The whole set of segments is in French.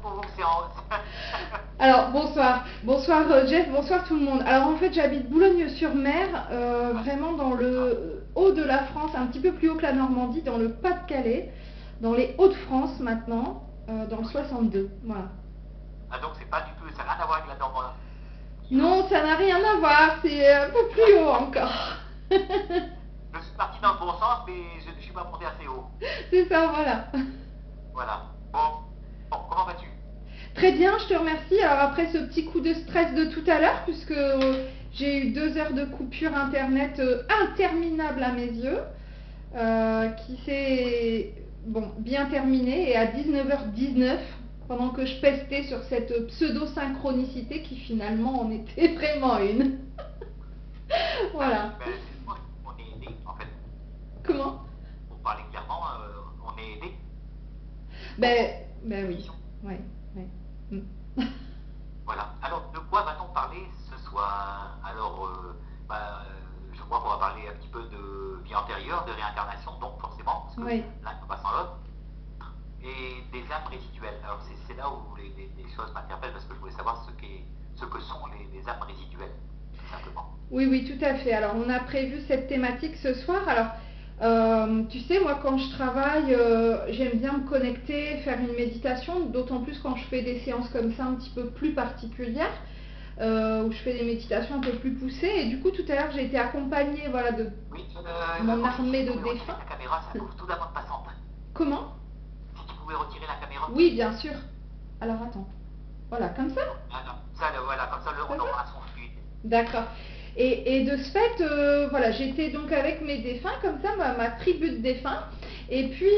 pour vous, c'est en... Alors, bonsoir. Bonsoir Jeff, bonsoir tout le monde. Alors en fait, j'habite Boulogne-sur-Mer, vraiment dans le haut de la France, un petit peu plus haut que la Normandie, dans le Pas-de-Calais, dans les Hauts-de-France maintenant, dans le 62. Voilà. Ah, donc c'est pas du tout, ça n'a rien à voir avec la Normandie. Non, ça n'a rien à voir, c'est un peu plus haut encore. Je suis parti dans le bon sens, mais je ne suis pas monté assez haut. C'est ça, voilà. Voilà. Bon, comment vas-tu? Très bien, je te remercie. Alors après ce petit coup de stress de tout à l'heure, puisque j'ai eu 2 heures de coupure internet interminable à mes yeux, qui s'est bien terminée, et à 19h19, pendant que je pestais sur cette pseudo-synchronicité qui finalement en était vraiment une. Voilà. Ben, on est aidés, en fait. Comment? Pour parler clairement, on est aidés. Ben oui. Ouais. Voilà. Alors, de quoi va-t-on parler ce soir? Alors, je crois qu'on va parler un petit peu de vie antérieure, de réincarnation, donc forcément, parce que Oui. l'un ne va pas sans l'autre, et des âmes résiduelles. Alors, c'est là où les choses m'interpellent, parce que je voulais savoir ce que sont les âmes résiduelles, tout simplement. Oui, tout à fait. Alors, on a prévu cette thématique ce soir. Alors, tu sais, moi, quand je travaille, j'aime bien me connecter, faire une méditation, d'autant plus quand je fais des séances comme ça, un petit peu plus particulières, où je fais des méditations un peu plus poussées. Et du coup, tout à l'heure, j'ai été accompagnée, voilà, de mon armée de défunts. La caméra, ça couvre toute la bande passante. Comment? Si tu pouvais retirer la caméra. Oui, bien sûr. Alors, attends. Voilà, comme ça? Ah non, ça, voilà, comme ça, on aura un son fluide. D'accord. Et de ce fait, voilà, j'étais donc avec mes défunts, comme ça, ma tribu de défunts. Et puis,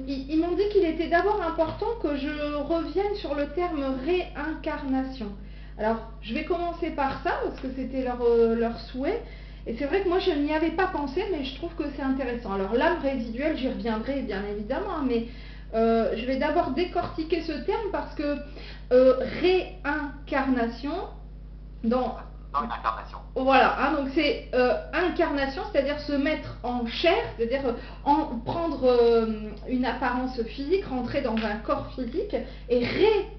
ils m'ont dit qu'il était d'abord important que je revienne sur le terme réincarnation. Alors, je vais commencer par ça, parce que c'était leur souhait. Et c'est vrai que moi, je n'y avais pas pensé, mais je trouve que c'est intéressant. Alors, l'âme résiduelle, j'y reviendrai bien évidemment, mais je vais d'abord décortiquer ce terme parce que réincarnation, dans une incarnation. Voilà, hein, donc c'est incarnation, c'est-à-dire se mettre en chair, c'est-à-dire prendre une apparence physique, rentrer dans un corps physique, et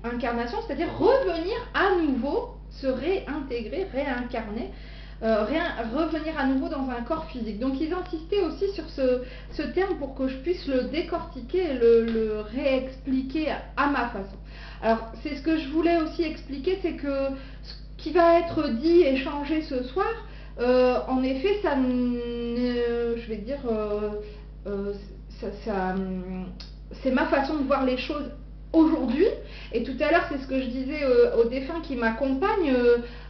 réincarnation, c'est-à-dire revenir à nouveau, se réintégrer, réincarner, revenir à nouveau dans un corps physique. Donc ils insistaient aussi sur ce terme pour que je puisse le décortiquer et le réexpliquer à ma façon. Alors c'est ce que je voulais aussi expliquer, c'est que qui va être dit et changé ce soir, en effet, ça je vais dire, c'est ma façon de voir les choses aujourd'hui. Et tout à l'heure, c'est ce que je disais aux défunts qui m'accompagnent,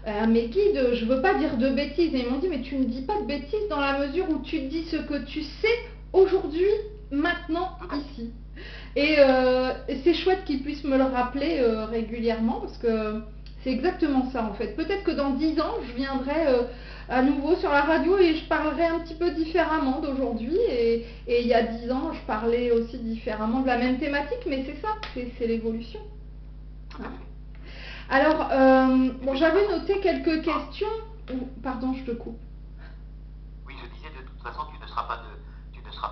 à mes guides, je ne veux pas dire de bêtises. Et ils m'ont dit, mais tu ne dis pas de bêtises dans la mesure où tu dis ce que tu sais aujourd'hui, maintenant, ici. Et c'est chouette qu'ils puissent me le rappeler régulièrement, parce que c'est exactement ça en fait. Peut-être que dans 10 ans, je viendrai à nouveau sur la radio et je parlerai un petit peu différemment d'aujourd'hui. Et il y a 10 ans, je parlais aussi différemment de la même thématique, mais c'est ça, c'est l'évolution. Hein? Alors, j'avais noté quelques questions. Pardon, je te coupe. Oui, je disais, de toute façon, tu ne seras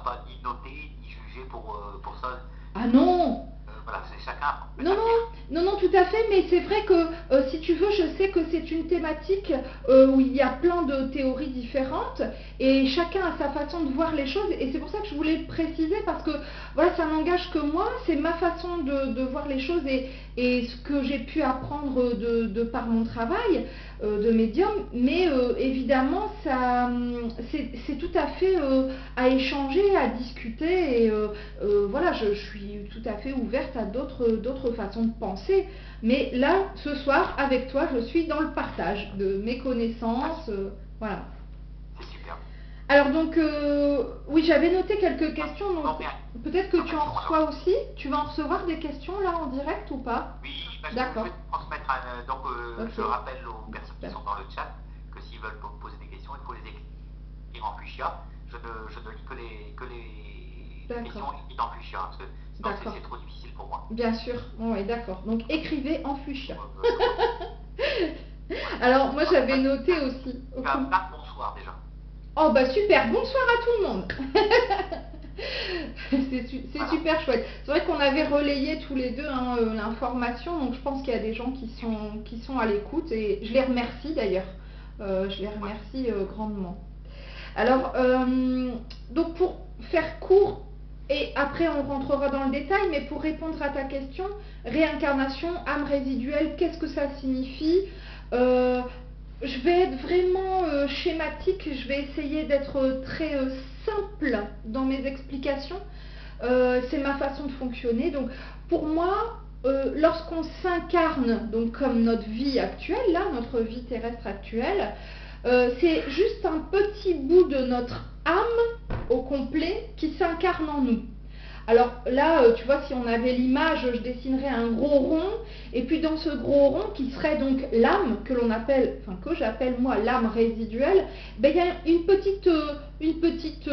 pas ni noté, ni jugé pour ça. Ah non! Voilà, c'est chacun. Non, tout à fait, mais c'est vrai que si tu veux, je sais que c'est une thématique où il y a plein de théories différentes et chacun a sa façon de voir les choses, et c'est pour ça que je voulais le préciser, parce que voilà, ça n'engage que moi, c'est ma façon de voir les choses et ce que j'ai pu apprendre de par mon travail de médium, mais évidemment c'est tout à fait à échanger, à discuter, et voilà, je suis tout à fait ouverte à d'autres façons de penser, mais là ce soir avec toi je suis dans le partage de mes connaissances, voilà. C'est super. Alors donc oui, j'avais noté quelques questions, donc peut-être que tu en reçois aussi. Tu vas en recevoir des questions là en direct ou pas? Oui, d'accord. Je vais transmettre, okay. Je rappelle aux personnes qui sont dans le chat que s'ils veulent poser des questions, il faut les écrire en fuchsia. Je ne lis que les questions écrites en fuchsia, parce que sinon c'est trop difficile pour moi. Bien sûr, oui, d'accord. Donc écrivez en fuchsia. Alors moi j'avais noté aussi. Bonsoir déjà. Oh bah super, bonsoir à tout le monde. C'est super chouette. C'est vrai qu'on avait relayé tous les deux hein, l'information, donc je pense qu'il y a des gens qui sont à l'écoute et je les remercie d'ailleurs. Je les remercie grandement. Alors, donc pour faire court, et après on rentrera dans le détail, mais pour répondre à ta question, réincarnation, âme résiduelle, qu'est-ce que ça signifie? Je vais être vraiment schématique, je vais essayer d'être très simple dans mes explications. C'est ma façon de fonctionner. Donc pour moi, lorsqu'on s'incarne, donc comme notre vie actuelle, là, notre vie terrestre actuelle, c'est juste un petit bout de notre âme au complet qui s'incarne en nous. Alors là, tu vois, si on avait l'image, je dessinerais un gros rond, et puis dans ce gros rond, qui serait donc l'âme, que l'on appelle, enfin que j'appelle moi l'âme résiduelle, ben, il y a une petite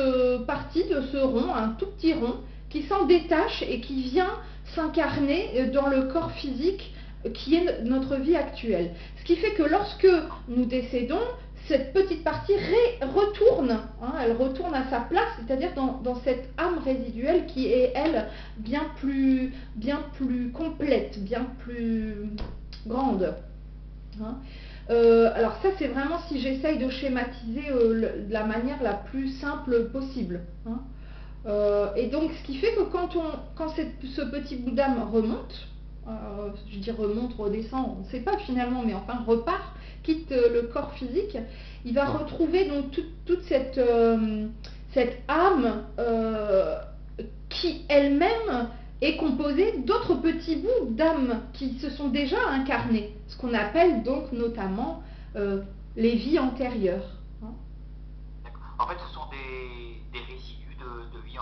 partie de ce rond, un tout petit rond, qui s'en détache et qui vient s'incarner dans le corps physique qui est notre vie actuelle. Ce qui fait que lorsque nous décédons, cette petite partie retourne, hein, elle retourne à sa place, c'est-à-dire dans cette âme résiduelle qui est, elle, bien plus complète, bien plus grande. Hein. Alors ça, c'est vraiment si j'essaye de schématiser de la manière la plus simple possible. Hein. Et donc, ce qui fait que quand ce petit bout d'âme remonte, je dis remonte, redescend, on ne sait pas finalement, mais enfin repart, quitte le corps physique, il va retrouver donc toute cette âme qui elle-même est composée d'autres petits bouts d'âme qui se sont déjà incarnés, ce qu'on appelle donc notamment les vies antérieures. Hein. En fait, ce sont des résidus de vie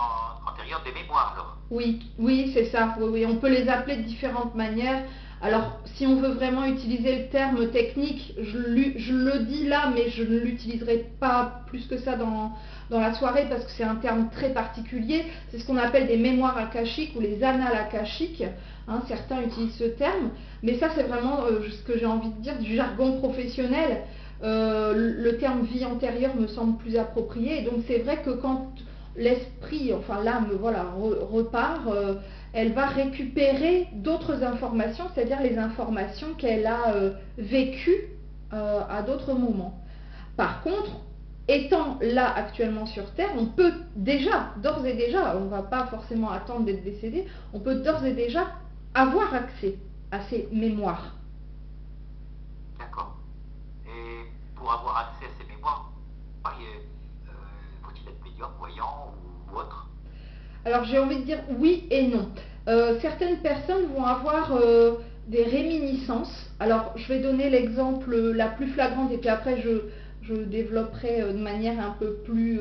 antérieure, des mémoires alors. Oui, c'est ça. Oui, on peut les appeler de différentes manières. Alors, si on veut vraiment utiliser le terme technique, je le dis là, mais je ne l'utiliserai pas plus que ça dans la soirée parce que c'est un terme très particulier. C'est ce qu'on appelle des mémoires akashiques ou les annales akashiques. Hein, certains utilisent ce terme, mais ça c'est vraiment ce que j'ai envie de dire du jargon professionnel. Le terme vie antérieure me semble plus approprié. Et donc c'est vrai que quand l'esprit, enfin l'âme, voilà, repart, elle va récupérer d'autres informations, c'est-à-dire les informations qu'elle a vécues à d'autres moments. Par contre, étant là actuellement sur Terre, on peut déjà, d'ores et déjà, on ne va pas forcément attendre d'être décédé, on peut d'ores et déjà avoir accès à ces mémoires. D'accord. Et pour avoir accès à ces mémoires, faut-il être médium, voyant ou autre? Alors j'ai envie de dire oui et non. Certaines personnes vont avoir des réminiscences. Alors je vais donner l'exemple la plus flagrante et puis après je développerai de manière un peu plus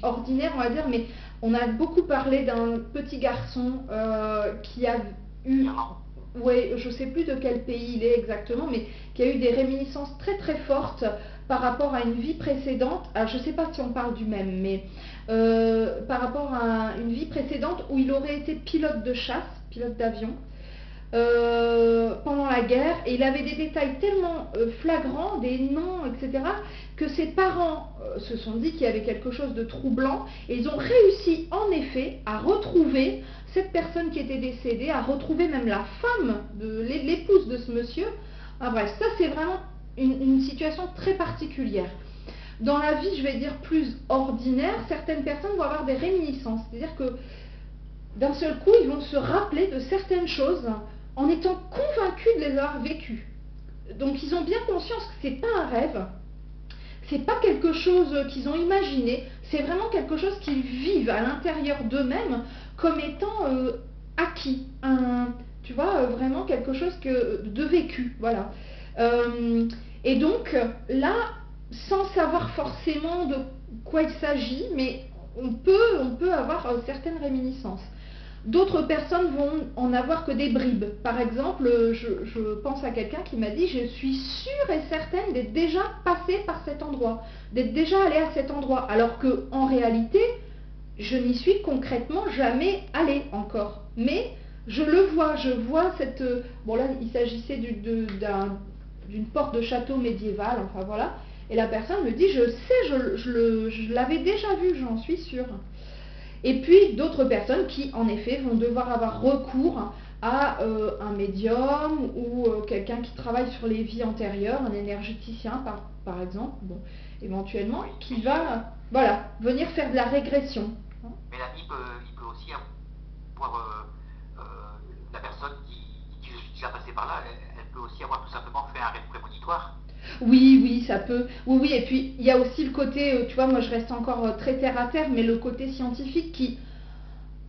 ordinaire on va dire, mais on a beaucoup parlé d'un petit garçon qui a eu... Oui, je ne sais plus de quel pays il est exactement, mais qui a eu des réminiscences très très fortes par rapport à une vie précédente. Alors je ne sais pas si on parle du même, mais par rapport à une vie précédente où il aurait été pilote de chasse, pilote d'avion, pendant la guerre, et il avait des détails tellement flagrants, des noms, etc., que ses parents se sont dit qu'il y avait quelque chose de troublant, et ils ont réussi en effet à retrouver cette personne qui était décédée, à retrouver même la femme, l'épouse de ce monsieur. Ah, bref, ça c'est vraiment une situation très particulière. Dans la vie, je vais dire plus ordinaire, certaines personnes vont avoir des réminiscences, c'est-à-dire que d'un seul coup, ils vont se rappeler de certaines choses en étant convaincus de les avoir vécues. Donc ils ont bien conscience que c'est pas un rêve, c'est pas quelque chose qu'ils ont imaginé, c'est vraiment quelque chose qu'ils vivent à l'intérieur d'eux-mêmes comme étant acquis, tu vois, vraiment quelque chose de vécu, voilà. Et donc là, sans savoir forcément de quoi il s'agit, mais on peut avoir certaines réminiscences. D'autres personnes vont en avoir que des bribes. Par exemple, je pense à quelqu'un qui m'a dit « Je suis sûre et certaine d'être déjà passée par cet endroit, d'être déjà allée à cet endroit. » Alors qu'en réalité, je n'y suis concrètement jamais allée encore. Mais je le vois, je vois cette... Bon là, il s'agissait d'une porte de château médiéval, enfin voilà. Et la personne me dit « Je sais, je l'avais déjà vu, j'en suis sûre. » Et puis d'autres personnes qui, en effet, vont devoir avoir recours à un médium ou quelqu'un qui travaille sur les vies antérieures, un énergéticien par exemple, bon, éventuellement, qui va venir faire de la régression. Mais l'ami il peut aussi avoir la personne qui je suis déjà passé par là, elle peut aussi avoir tout simplement fait un rêve prémonitoire. Oui, ça peut. Oui, et puis il y a aussi le côté, tu vois, moi je reste encore très terre à terre, mais le côté scientifique qui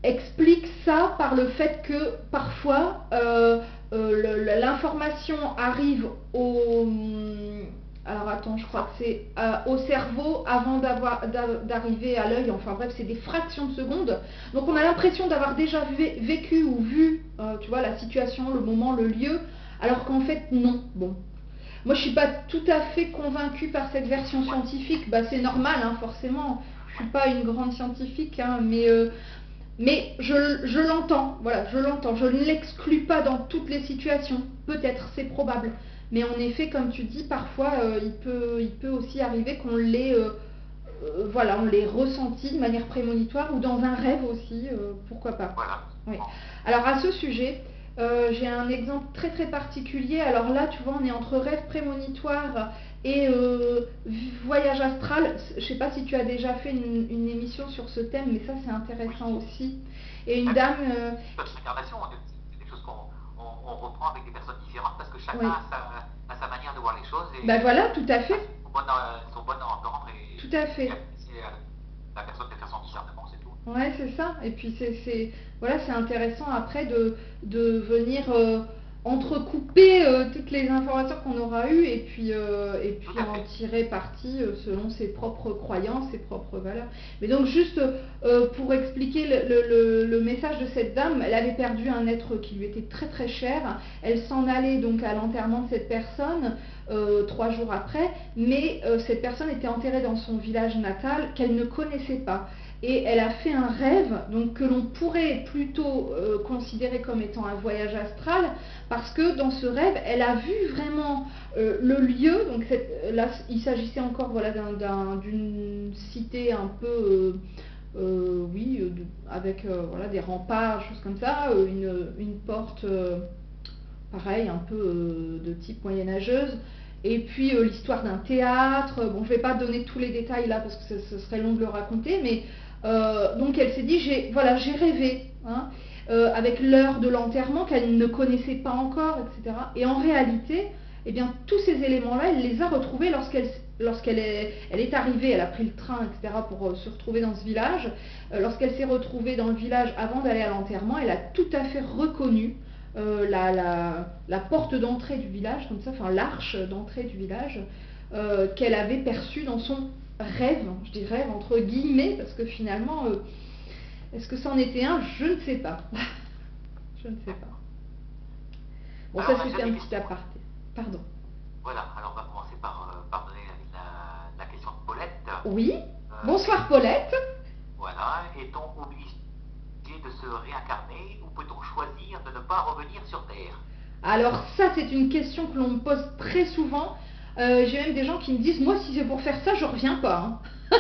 explique ça par le fait que parfois l'information arrive alors attends, je crois que c'est au cerveau avant d'arriver à l'œil, enfin bref, c'est des fractions de secondes. Donc on a l'impression d'avoir déjà vécu ou vu, tu vois, la situation, le moment, le lieu, alors qu'en fait non. Bon. Moi je suis pas tout à fait convaincue par cette version scientifique, bah c'est normal, hein, forcément, je suis pas une grande scientifique, hein, mais je l'entends, voilà, je l'entends, je ne l'exclus pas dans toutes les situations, peut-être, c'est probable. Mais en effet, comme tu dis, parfois il peut aussi arriver qu'on l'ait on l'ait ressenti de manière prémonitoire ou dans un rêve aussi, pourquoi pas. Voilà. Oui. Alors à ce sujet, j'ai un exemple très très particulier. Alors là, tu vois, on est entre rêve prémonitoire et voyage astral. Je ne sais pas si tu as déjà fait une émission sur ce thème, mais ça c'est intéressant aussi. Et une dame... L'incarnation, c'est des choses qu'on reprend avec des personnes différentes parce que chacun a sa manière de voir les choses. Et ben voilà, tout à fait. Sont bonnes à entendre et tout à fait. C'est la personne de faire son discernement, c'est tout. Ouais, c'est ça. Et puis c'est intéressant après de venir entrecouper toutes les informations qu'on aura eues et puis en tirer parti selon ses propres croyances, ses propres valeurs. Mais donc juste pour expliquer le message de cette dame, elle avait perdu un être qui lui était très très cher. Elle s'en allait donc à l'enterrement de cette personne 3 jours après, mais cette personne était enterrée dans son village natal qu'elle ne connaissait pas. Et elle a fait un rêve donc, que l'on pourrait plutôt considérer comme étant un voyage astral, parce que dans ce rêve, elle a vu vraiment le lieu. Donc là, il s'agissait encore d'une cité un peu, avec des remparts, choses comme ça, une porte, pareil, un peu de type moyenâgeuse. Et puis l'histoire d'un théâtre. Bon, je ne vais pas donner tous les détails là parce que ce serait long de le raconter, mais donc elle s'est dit, j'ai rêvé, hein, avec l'heure de l'enterrement qu'elle ne connaissait pas encore, etc. Et en réalité, eh bien, tous ces éléments-là, elle les a retrouvés lorsqu'elle est arrivée, elle a pris le train, etc. pour se retrouver dans ce village. Lorsqu'elle s'est retrouvée dans le village avant d'aller à l'enterrement, elle a tout à fait reconnu la porte d'entrée du village, comme ça, enfin l'arche d'entrée du village, qu'elle avait perçue dans son rêve, je dis rêve entre guillemets, parce que finalement, est-ce que c'en était un? Je ne sais pas. Je ne sais pas. Bon, alors, ça c'était un petit aparté. Pardon. Voilà, alors on va commencer par donner la question de Paulette. Oui, bonsoir Paulette. Voilà, est-on obligé de se réincarner ou peut-on choisir de ne pas revenir sur Terre? Alors ça c'est une question que l'on me pose très souvent. J'ai même des gens qui me disent, moi si c'est pour faire ça, je reviens pas. Hein.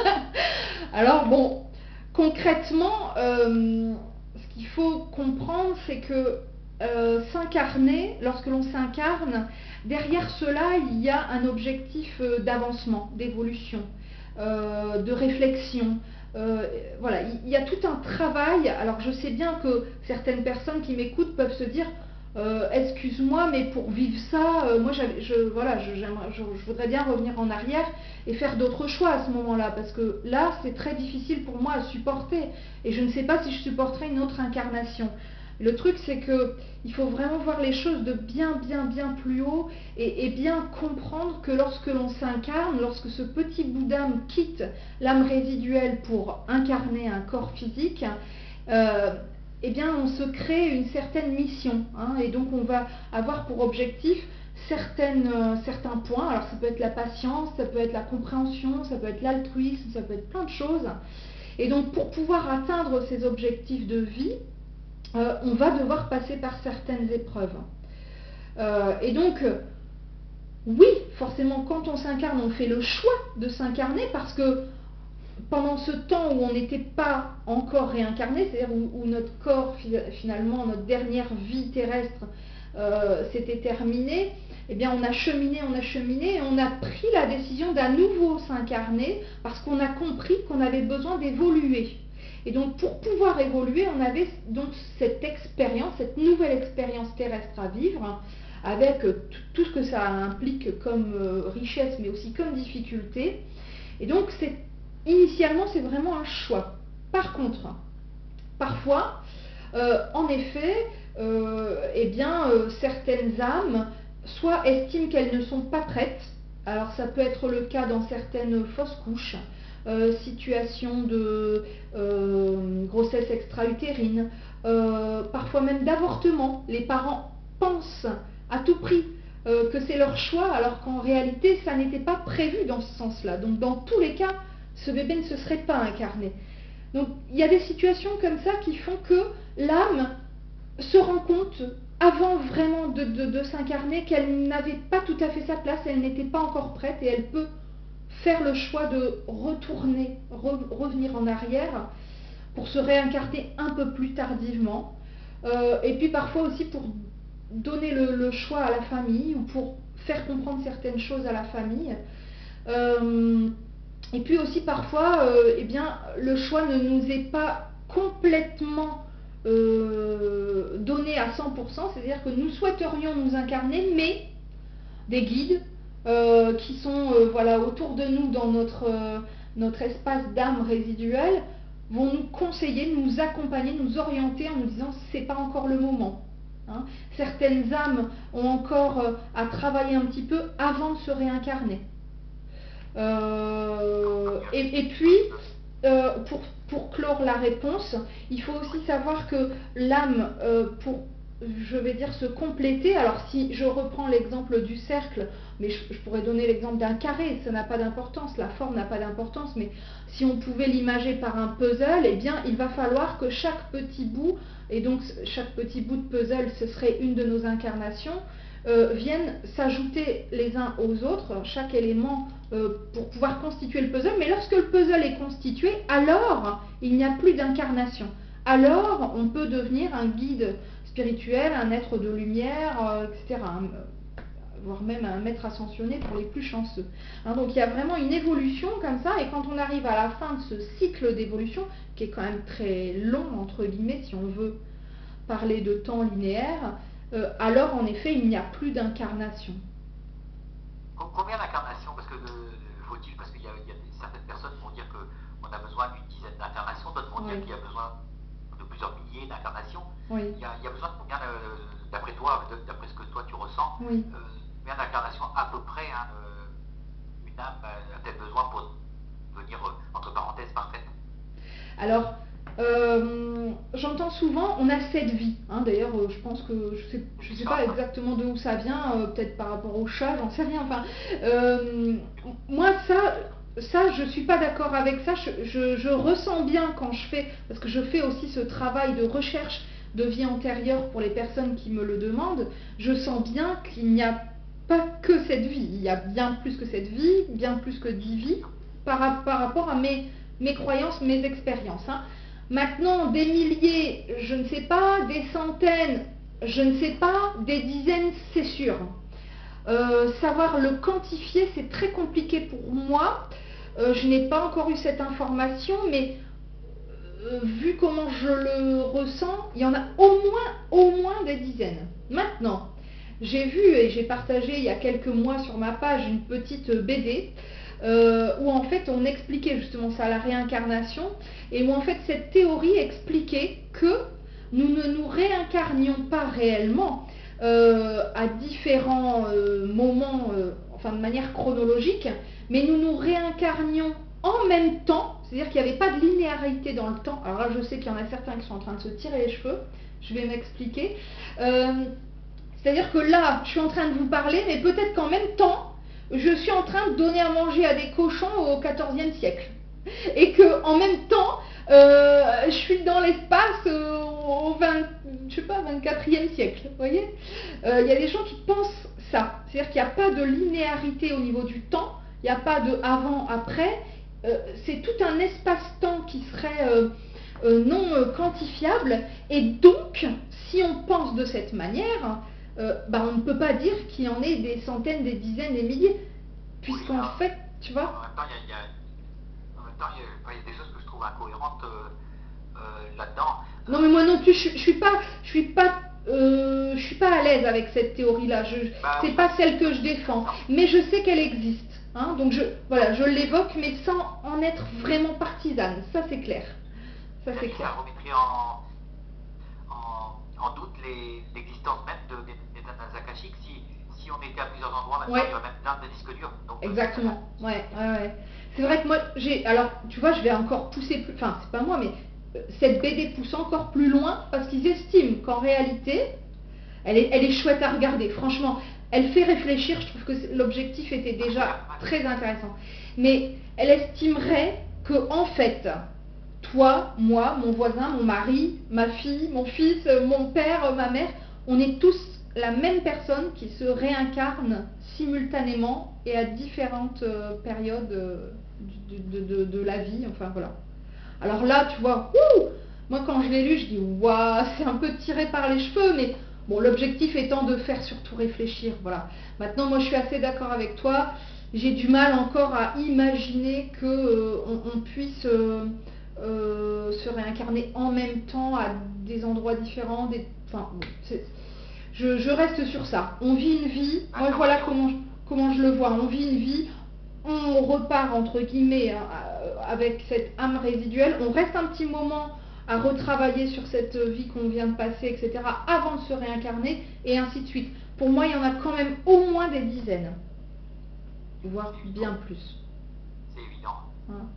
Alors bon, concrètement, ce qu'il faut comprendre, c'est que s'incarner, lorsque l'on s'incarne, derrière cela, il y a un objectif d'avancement, d'évolution, de réflexion. Voilà, il y a tout un travail. Alors je sais bien que certaines personnes qui m'écoutent peuvent se dire, excuse-moi, mais pour vivre ça, moi je voudrais bien revenir en arrière et faire d'autres choix à ce moment-là, parce que là c'est très difficile pour moi à supporter et je ne sais pas si je supporterai une autre incarnation. Le truc c'est que il faut vraiment voir les choses de bien plus haut et bien comprendre que lorsque l'on s'incarne, lorsque ce petit bout d'âme quitte l'âme résiduelle pour incarner un corps physique, eh bien on se crée une certaine mission, hein, et donc on va avoir pour objectif certains points. Alors ça peut être la patience, ça peut être la compréhension, ça peut être l'altruisme, ça peut être plein de choses. Et donc pour pouvoir atteindre ces objectifs de vie, on va devoir passer par certaines épreuves. Et donc, oui, forcément, quand on s'incarne, on fait le choix de s'incarner parce que pendant ce temps où on n'était pas encore réincarné, c'est-à-dire où notre corps, finalement, notre dernière vie terrestre s'était terminée, eh bien on a cheminé, et on a pris la décision d'à nouveau s'incarner parce qu'on a compris qu'on avait besoin d'évoluer. Et donc pour pouvoir évoluer, on avait donc cette expérience, cette nouvelle expérience terrestre à vivre, avec tout ce que ça implique comme richesse, mais aussi comme difficulté. Et donc initialement, c'est vraiment un choix. Par contre, parfois, en effet, certaines âmes soit estiment qu'elles ne sont pas prêtes. Alors ça peut être le cas dans certaines fausses couches, situation de grossesse extra-utérine, parfois même d'avortement. Les parents pensent à tout prix que c'est leur choix, alors qu'en réalité ça n'était pas prévu dans ce sens-là. Donc dans tous les cas, ce bébé ne se serait pas incarné. Donc il y a des situations comme ça qui font que l'âme se rend compte, avant vraiment de s'incarner, qu'elle n'avait pas tout à fait sa place, elle n'était pas encore prête, et elle peut faire le choix de retourner, revenir en arrière pour se réincarner un peu plus tardivement. Et puis parfois aussi pour donner le choix à la famille, ou pour faire comprendre certaines choses à la famille. Et puis aussi parfois, le choix ne nous est pas complètement donné à 100%, c'est-à-dire que nous souhaiterions nous incarner, mais des guides qui sont autour de nous dans notre espace d'âme résiduelle vont nous conseiller, nous accompagner, nous orienter en nous disant c'est pas encore le moment. Hein. Certaines âmes ont encore à travailler un petit peu avant de se réincarner. Et puis, pour clore la réponse, il faut aussi savoir que l'âme, pour, je vais dire, se compléter, alors si je reprends l'exemple du cercle, mais je pourrais donner l'exemple d'un carré, ça n'a pas d'importance, la forme n'a pas d'importance, mais si on pouvait l'imager par un puzzle, eh bien il va falloir que chaque petit bout, et donc chaque petit bout de puzzle, ce serait une de nos incarnations, viennent s'ajouter les uns aux autres, chaque élément pour pouvoir constituer le puzzle. Mais lorsque le puzzle est constitué, alors il n'y a plus d'incarnation. Alors on peut devenir un guide spirituel, un être de lumière, etc. Voire même un maître ascensionné pour les plus chanceux. Hein, donc il y a vraiment une évolution comme ça, et quand on arrive à la fin de ce cycle d'évolution, qui est quand même très long, entre guillemets, si on veut parler de temps linéaire, alors en effet il n'y a plus d'incarnation. Combien d'incarnations? Parce que faut-il, parce qu'il y a certaines personnes vont dire qu'on a besoin d'une dizaine d'incarnations, d'autres vont dire qu'il y a besoin de plusieurs milliers d'incarnations. Oui. Il y a besoin de combien, d'après toi, d'après ce que toi tu ressens, oui. Combien d'incarnations à peu près une âme a-t-elle besoin pour devenir, entre parenthèses, parfaite? Alors, j'entends souvent, on a 7 vies. Hein, d'ailleurs, je pense que, je sais pas exactement d'où ça vient, peut-être par rapport au chat, j'en sais rien. Enfin, moi, ça, je suis pas d'accord avec ça. Je ressens bien quand je fais, parce que je fais aussi ce travail de recherche de vie antérieure pour les personnes qui me le demandent, je sens bien qu'il n'y a pas que cette vie. Il y a bien plus que cette vie, bien plus que 10 vies, par rapport à mes croyances, mes expériences. Hein. Maintenant, des milliers, je ne sais pas, des centaines, je ne sais pas, des dizaines, c'est sûr. Savoir le quantifier, c'est très compliqué pour moi. Je n'ai pas encore eu cette information, mais vu comment je le ressens, il y en a au moins des dizaines. Maintenant, j'ai vu et j'ai partagé il y a quelques mois sur ma page une petite BD où en fait on expliquait justement ça, la réincarnation, et où en fait cette théorie expliquait que nous ne nous réincarnions pas réellement à différents moments, enfin de manière chronologique, mais nous nous réincarnions en même temps, c'est-à-dire qu'il n'y avait pas de linéarité dans le temps. Alors là je sais qu'il y en a certains qui sont en train de se tirer les cheveux, je vais m'expliquer. C'est-à-dire que là je suis en train de vous parler, mais peut-être qu'en même temps je suis en train de donner à manger à des cochons au XIVe siècle. Et que en même temps, je suis dans l'espace au 24e siècle. Vous voyez, il y a des gens qui pensent ça. C'est-à-dire qu'il n'y a pas de linéarité au niveau du temps, il n'y a pas de avant-après, c'est tout un espace-temps qui serait non quantifiable, et donc, si on pense de cette manière, on ne peut pas dire qu'il y en ait des centaines, des dizaines, des milliers, puisqu'en fait, tu vois... En même temps, il y a des choses que je trouve incohérentes là-dedans. Non, mais moi non plus, je suis pas à l'aise avec cette théorie-là. C'est pas celle que je défends, mais je sais qu'elle existe. Hein, donc je l'évoque, mais sans en être vraiment partisane. Ça c'est clair. Ça remettrait en doute l'existence même des annales akashiques si on était à plusieurs endroits. Maintenant, il y aurait même plein de disques durs. Donc, exactement. Ouais. C'est vrai que moi, alors, tu vois, je vais encore pousser plus. Enfin, c'est pas moi, mais cette BD pousse encore plus loin parce qu'ils estiment qu'en réalité, elle est chouette à regarder. Franchement, elle fait réfléchir. Je trouve que l'objectif était déjà très intéressant. Mais elle estimerait que, en fait, toi, moi, mon voisin, mon mari, ma fille, mon fils, mon père, ma mère, on est tous la même personne qui se réincarne simultanément et à différentes périodes de la vie. Enfin, voilà. Alors là, tu vois, moi quand je l'ai lu, je dis, waouh, c'est un peu tiré par les cheveux, mais bon, l'objectif étant de faire surtout réfléchir, voilà. Maintenant, moi je suis assez d'accord avec toi, j'ai du mal encore à imaginer que on puisse se réincarner en même temps à des endroits différents, enfin, je reste sur ça. On vit une vie, moi voilà comment je le vois, on vit une vie, on repart entre guillemets avec cette âme résiduelle, on reste un petit moment à retravailler sur cette vie qu'on vient de passer, etc., avant de se réincarner, et ainsi de suite. Pour moi, il y en a quand même au moins des dizaines, voire bien plus. C'est évident. Hein.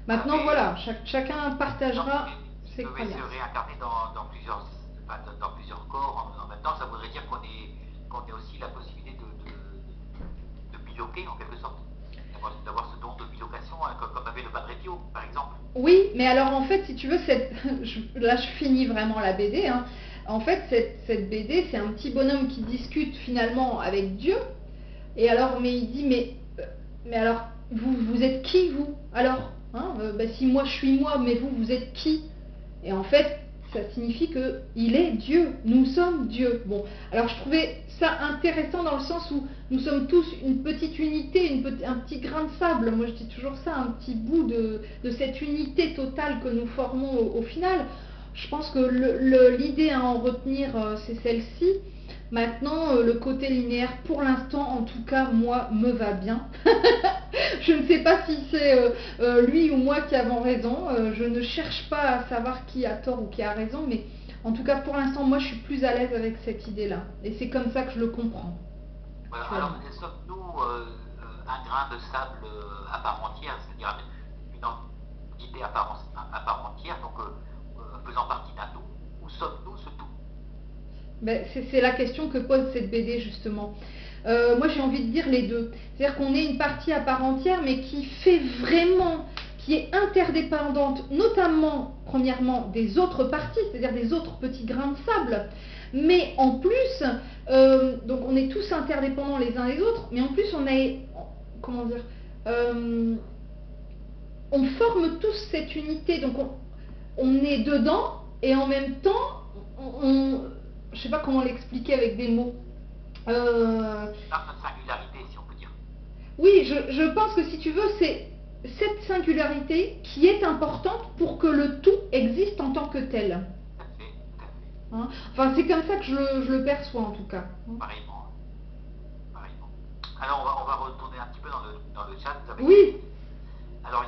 Maintenant, voilà, chacun partagera ses croyances. Se réincarner dans plusieurs corps en même temps, ça voudrait dire qu'on ait aussi la possibilité de biloquer en quelque sorte. D'avoir ce don de bilocation, comme avait le Padre Pio, par exemple. Oui, mais alors en fait, si tu veux, là je finis vraiment la BD. Hein. En fait, cette BD, c'est un petit bonhomme qui discute finalement avec Dieu. Et alors, mais il dit, mais alors, vous êtes qui, vous? Alors, hein, si moi je suis moi, mais vous êtes qui? Et en fait, ça signifie qu'il est Dieu, nous sommes Dieu. Bon, alors je trouvais ça intéressant dans le sens où nous sommes tous une petite unité, un petit grain de sable, moi je dis toujours ça, un petit bout de cette unité totale que nous formons au final. Je pense que l'idée à en retenir, c'est celle-ci. Maintenant, le côté linéaire, pour l'instant, en tout cas, moi, me va bien. Je ne sais pas si c'est lui ou moi qui avons raison. Je ne cherche pas à savoir qui a tort ou qui a raison, mais en tout cas, pour l'instant, moi, je suis plus à l'aise avec cette idée-là. Et c'est comme ça que je le comprends. Voilà, alors, sommes-nous un grain de sable à part entière, c'est-à-dire une entité à part entière, donc faisant partie d'un tout, ou sommes-nous ce tout? Ben, c'est la question que pose cette BD justement. Moi j'ai envie de dire les deux. C'est-à-dire qu'on est une partie à part entière mais qui est interdépendante, notamment premièrement des autres parties, c'est-à-dire des autres petits grains de sable. Mais en plus, donc on est tous interdépendants les uns les autres, mais en plus on est, comment dire, on forme tous cette unité, donc on est dedans et en même temps je ne sais pas comment l'expliquer avec des mots. Notre singularité, si on peut dire. Oui, je pense que si tu veux, c'est cette singularité qui est importante pour que le tout existe en tant que tel. Tout à fait. Hein, enfin, c'est comme ça que je le perçois en tout cas. Pareillement. Alors, on va retourner un petit peu dans le chat. Oui. Alors,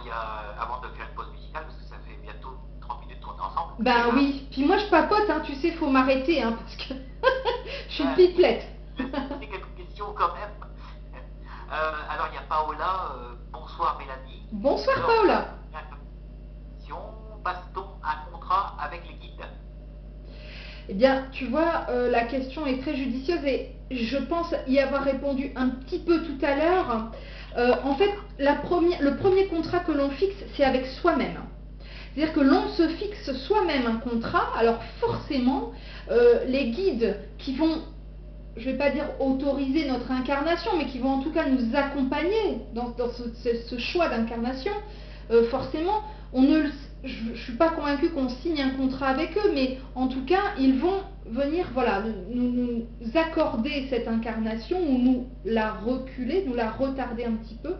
avant de faire une pause musicale, parce que ça fait bientôt 30 minutes qu'on est ensemble. Ben oui, puis moi je papote, hein, tu sais, faut m'arrêter, hein, parce que je suis une pipelette. C'est quelques questions quand même. Alors il y a Paola, bonsoir Mélanie. Bonsoir Paola. Passe-t-on un contrat avec les guides? Eh bien, tu vois, la question est très judicieuse et je pense y avoir répondu un petit peu tout à l'heure. En fait, le premier contrat que l'on fixe, c'est avec soi-même. C'est-à-dire que l'on se fixe soi-même un contrat, alors forcément, les guides qui vont je vais pas dire autoriser notre incarnation, mais qui vont en tout cas nous accompagner dans ce choix d'incarnation, forcément, je ne suis pas convaincue qu'on signe un contrat avec eux, mais en tout cas, ils vont venir voilà, nous accorder cette incarnation ou nous la reculer, nous la retarder un petit peu.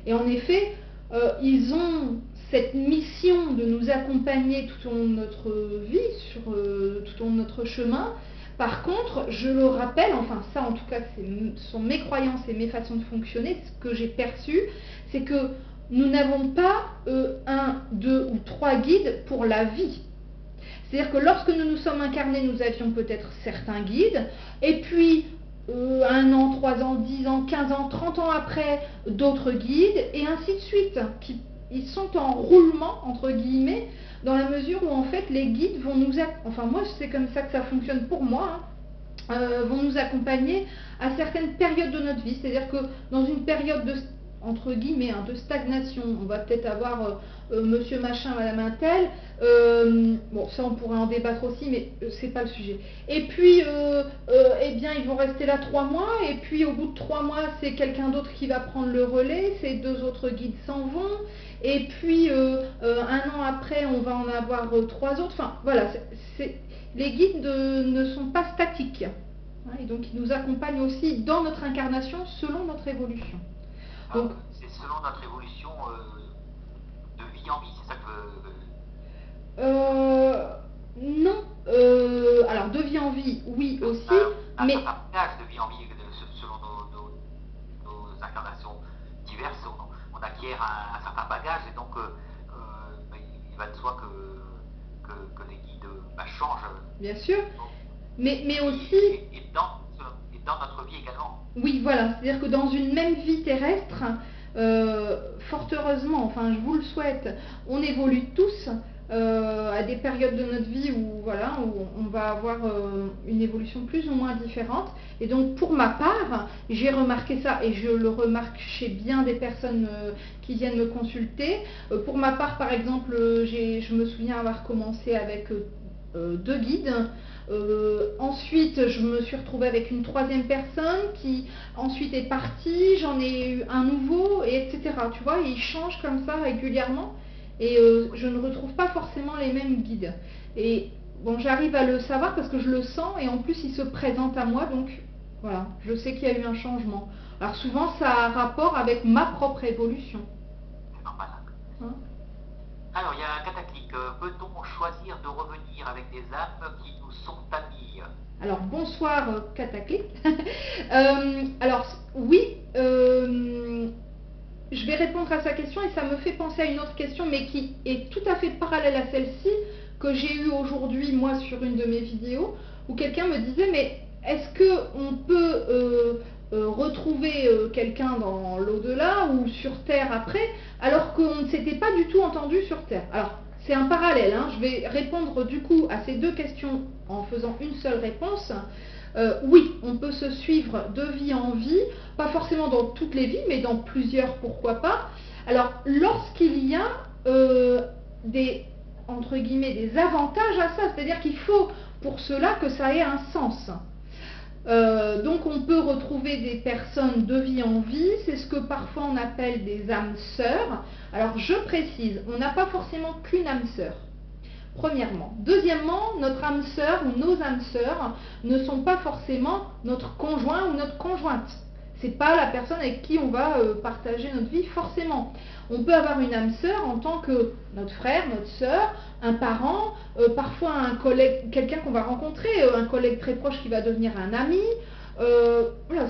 Et en effet, ils ont cette mission de nous accompagner tout au long de notre vie, tout au long de notre chemin. Par contre, je le rappelle, enfin ça en tout cas, ce sont mes croyances et mes façons de fonctionner, ce que j'ai perçu, c'est que nous n'avons pas un, deux ou trois guides pour la vie. C'est-à-dire que lorsque nous nous sommes incarnés, nous avions peut-être certains guides, et puis 1 an, 3 ans, 10 ans, 15 ans, 30 ans après, d'autres guides, et ainsi de suite. Ils sont en roulement, entre guillemets, dans la mesure où en fait les guides vont nous... Enfin moi c'est comme ça que ça fonctionne pour moi, vont nous accompagner à certaines périodes de notre vie. C'est-à-dire que dans une période de, entre guillemets, de stagnation, on va peut-être avoir monsieur machin, madame un tel, bon ça on pourrait en débattre aussi, mais c'est pas le sujet. Et puis, eh bien ils vont rester là 3 mois, et puis au bout de 3 mois c'est quelqu'un d'autre qui va prendre le relais, ces 2 autres guides s'en vont, et puis 1 an après on va en avoir 3 autres, enfin voilà, les guides ne sont pas statiques, hein, et donc ils nous accompagnent aussi dans notre incarnation selon notre évolution. Donc, c'est selon notre évolution de vie en vie, c'est ça que... Non, alors de vie en vie, oui aussi, mais... Un bagage de vie en vie, selon nos incarnations diverses, on acquiert un certain bagage, et donc il va de soi que les guides changent. Bien sûr, mais aussi... Et dans notre vie également. Oui, voilà, c'est-à-dire que dans une même vie terrestre, fort heureusement, enfin je vous le souhaite, on évolue tous à des périodes de notre vie où, voilà, où on va avoir une évolution plus ou moins différente. Et donc pour ma part, j'ai remarqué ça, et je le remarque chez bien des personnes qui viennent me consulter. Pour ma part, par exemple, je me souviens avoir commencé avec 2 guides. Ensuite, je me suis retrouvée avec une 3e personne qui ensuite est partie, j'en ai eu un nouveau, et etc. Tu vois, ils changent comme ça régulièrement, et je ne retrouve pas forcément les mêmes guides. Et bon, j'arrive à le savoir parce que je le sens, et en plus ils se présentent à moi, donc voilà, je sais qu'il y a eu un changement. Alors souvent, ça a rapport avec ma propre évolution. C'est normal. Hein? Alors, il y a un cataclique. Peut-on choisir de revenir avec des âmes qui nous sont amies? Alors, bonsoir cataclique. Alors, oui, je vais répondre à sa question, et ça me fait penser à une autre question, mais qui est tout à fait parallèle à celle-ci, que j'ai eue aujourd'hui, moi, sur une de mes vidéos, où quelqu'un me disait, mais est-ce qu'on peut retrouver quelqu'un dans l'au-delà ou sur Terre après, alors qu'on ne s'était pas du tout entendu sur Terre? Alors, c'est un parallèle, hein. Je vais répondre du coup à ces 2 questions en faisant une seule réponse. Oui, on peut se suivre de vie en vie, pas forcément dans toutes les vies, mais dans plusieurs, pourquoi pas. Alors, lorsqu'il y a des, entre guillemets, des avantages à ça, c'est-à-dire qu'il faut pour cela que ça ait un sens. Donc on peut retrouver des personnes de vie en vie, c'est ce que parfois on appelle des âmes sœurs. Alors je précise, on n'a pas forcément qu'une âme sœur, premièrement. Deuxièmement, notre âme sœur ou nos âmes sœurs ne sont pas forcément notre conjoint ou notre conjointe. C'est pas la personne avec qui on va partager notre vie forcément. On peut avoir une âme sœur en tant que notre frère, notre sœur, un parent, parfois un collègue, quelqu'un qu'on va rencontrer, un collègue très proche qui va devenir un ami. Voilà,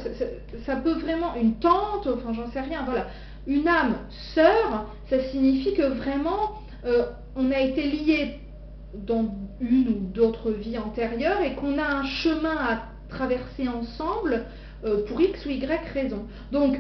ça peut vraiment, une tante, enfin j'en sais rien, voilà. Une âme sœur, ça signifie que vraiment on a été liés dans une ou d'autres vies antérieures et qu'on a un chemin à traverser ensemble pour X ou Y raison. Donc,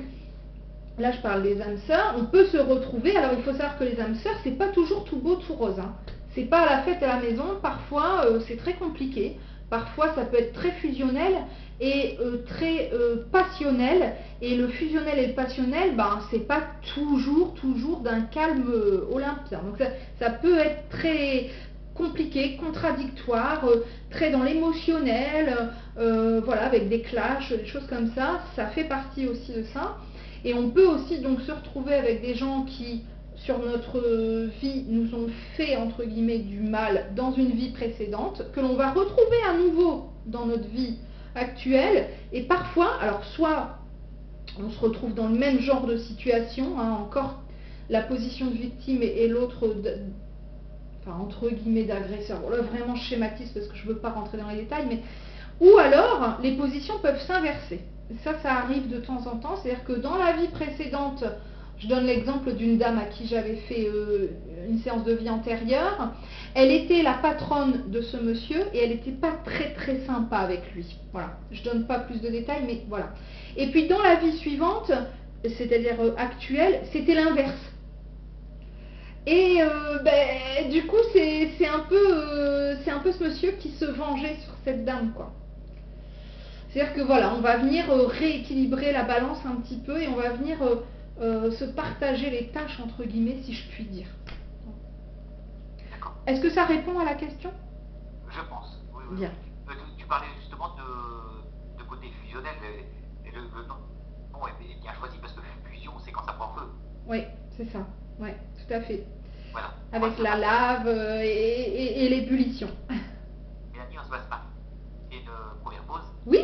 là je parle des âmes sœurs, on peut se retrouver. Alors il faut savoir que les âmes sœurs, c'est pas toujours tout beau, tout rose, hein. C'est pas à la fête à la maison, parfois c'est très compliqué, parfois ça peut être très fusionnel et très passionnel. Et le fusionnel et le passionnel, ben, c'est pas toujours d'un calme olympien. Donc ça peut être très, compliqué, contradictoire, très dans l'émotionnel, voilà, avec des clashs, des choses comme ça fait partie aussi de ça. Et on peut aussi donc se retrouver avec des gens qui, sur notre vie, nous ont fait, entre guillemets, du mal dans une vie précédente, que l'on va retrouver à nouveau dans notre vie actuelle. Et parfois, alors soit on se retrouve dans le même genre de situation, hein, encore la position de victime et l'autre, enfin, entre guillemets, d'agresseur. Bon, là, vraiment, je schématise parce que je ne veux pas rentrer dans les détails, mais ou alors, les positions peuvent s'inverser. Ça arrive de temps en temps. C'est-à-dire que dans la vie précédente, je donne l'exemple d'une dame à qui j'avais fait une séance de vie antérieure. Elle était la patronne de ce monsieur et elle n'était pas très très sympa avec lui. Voilà. Je donne pas plus de détails, mais voilà. Et puis dans la vie suivante, c'est-à-dire actuelle, c'était l'inverse. Et du coup, c'est un peu ce monsieur qui se vengeait sur cette dame, quoi. C'est-à-dire que voilà, on va venir rééquilibrer la balance un petit peu et on va venir se partager les tâches, entre guillemets, si je puis dire. Est-ce que ça répond à la question? Je pense, oui. Bien. Tu parlais justement de côté fusionnel, et le nom est bien choisi parce que fusion, c'est quand ça prend feu. Oui, c'est ça, oui, tout à fait. Voilà. Avec la lave et l'ébullition. Mélanie, on se passe pas. C'est une première pause. Oui.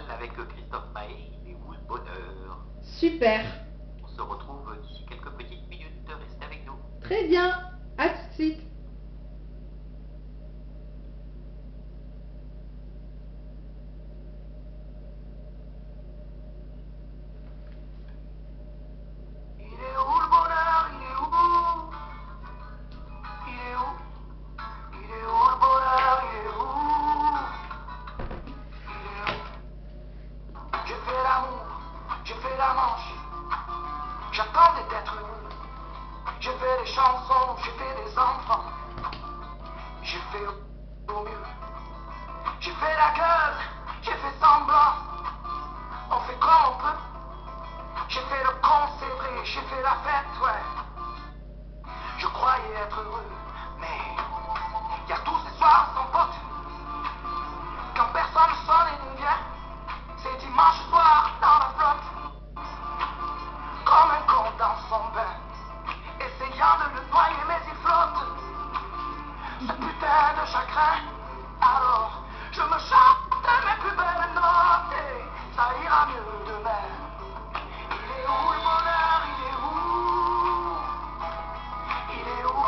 Avec Christophe Maé, il est où le bonheur? Super. On se retrouve d'ici quelques petites minutes. Restez avec nous. Très bien. À tout de suite. J'attendais d'être heureux. J'ai fait des chansons, j'ai fait des enfants. J'ai fait au mieux. J'ai fait la gueule, j'ai fait semblant. On fait comme on peut. J'ai fait le con, c'est vrai, j'ai fait la fête, ouais. Je croyais être heureux, mais y a tous ces soirs sans pote. Quand personne sonne et ne vient, c'est dimanche soir dans la flotte. Comme un con dans son bain, essayant de le noyer mais il flotte. Ce putain de chagrin, alors je me chante mes plus belles notes et ça ira mieux demain. Il est où le bonheur, il est où? Il est où?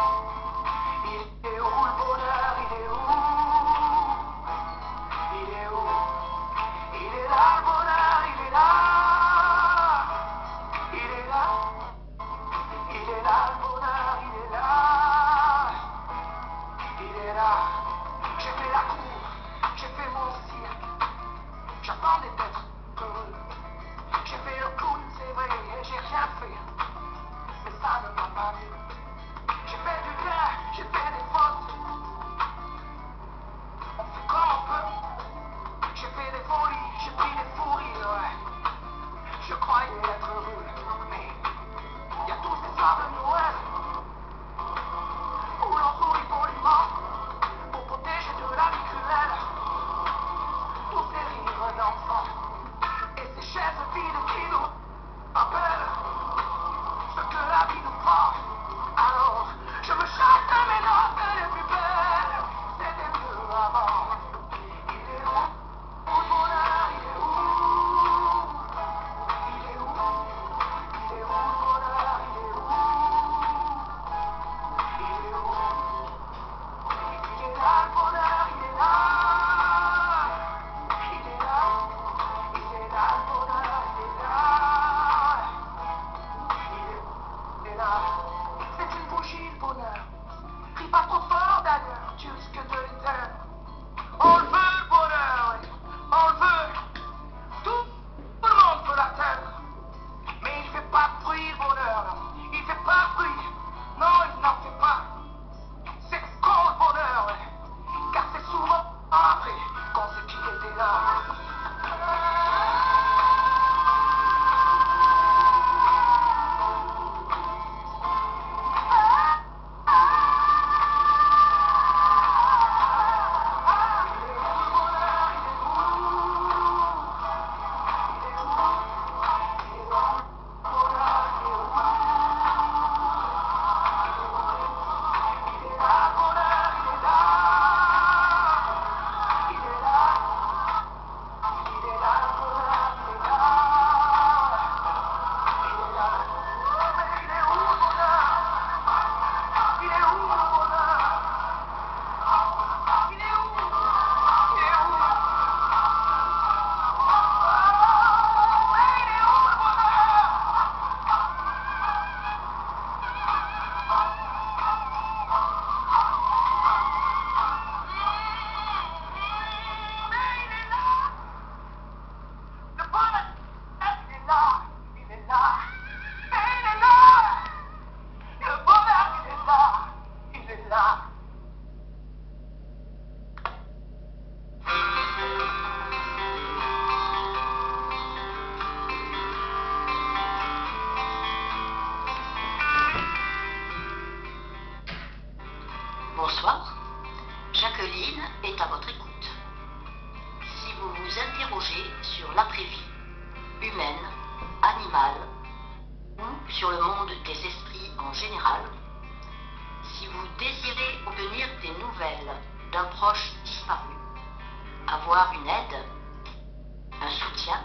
animal, sur le monde des esprits en général. Si vous désirez obtenir des nouvelles d'un proche disparu, avoir une aide, un soutien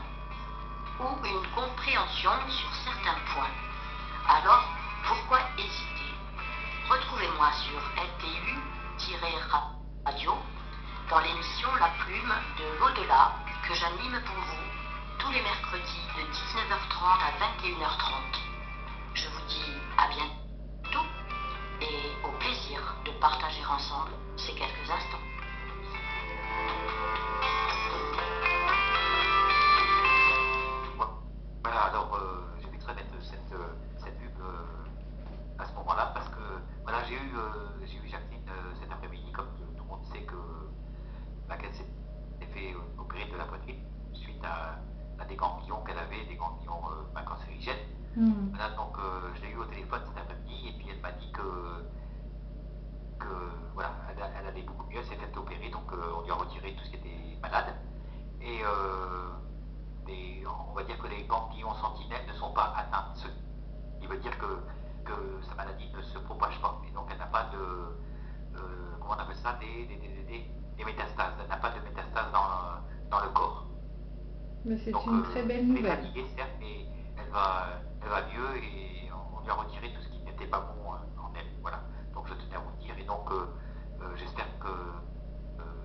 ou une compréhension sur certains points, alors pourquoi hésiter? Retrouvez-moi sur LTU-radio dans l'émission La Plume de l'Au-delà que j'anime pour vous tous les mercredis de 19h30 à 21h30. Je vous dis à bientôt et au plaisir de partager ensemble ces quelques instants. Voilà, alors j'ai pu très mettre cette pub à ce moment-là parce que voilà, j'ai eu Jacqueline cet après-midi, comme tout le monde sait qu'elle s'est fait opérer de la poitrine suite à des ganglions qu'elle avait, des ganglions cancérigènes. Voilà, donc je l'ai eu au téléphone cet après-midi et puis elle m'a dit que voilà, elle allait beaucoup mieux, elle s'est fait opérer, donc on lui a retiré tout ce qui était malade. Et on va dire que les ganglions sentinelles ne sont pas atteints, ce qui veut dire que sa maladie ne se propage pas. Et donc elle n'a pas de, comment on appelle ça, des métastases. Elle n'a pas de métastases dans le corps. Mais c'est une très belle nouvelle. Elle est fatiguée, certes, mais elle va mieux et on lui a retiré tout ce qui n'était pas bon en elle. Voilà. Donc je tenais à vous dire. Et donc j'espère que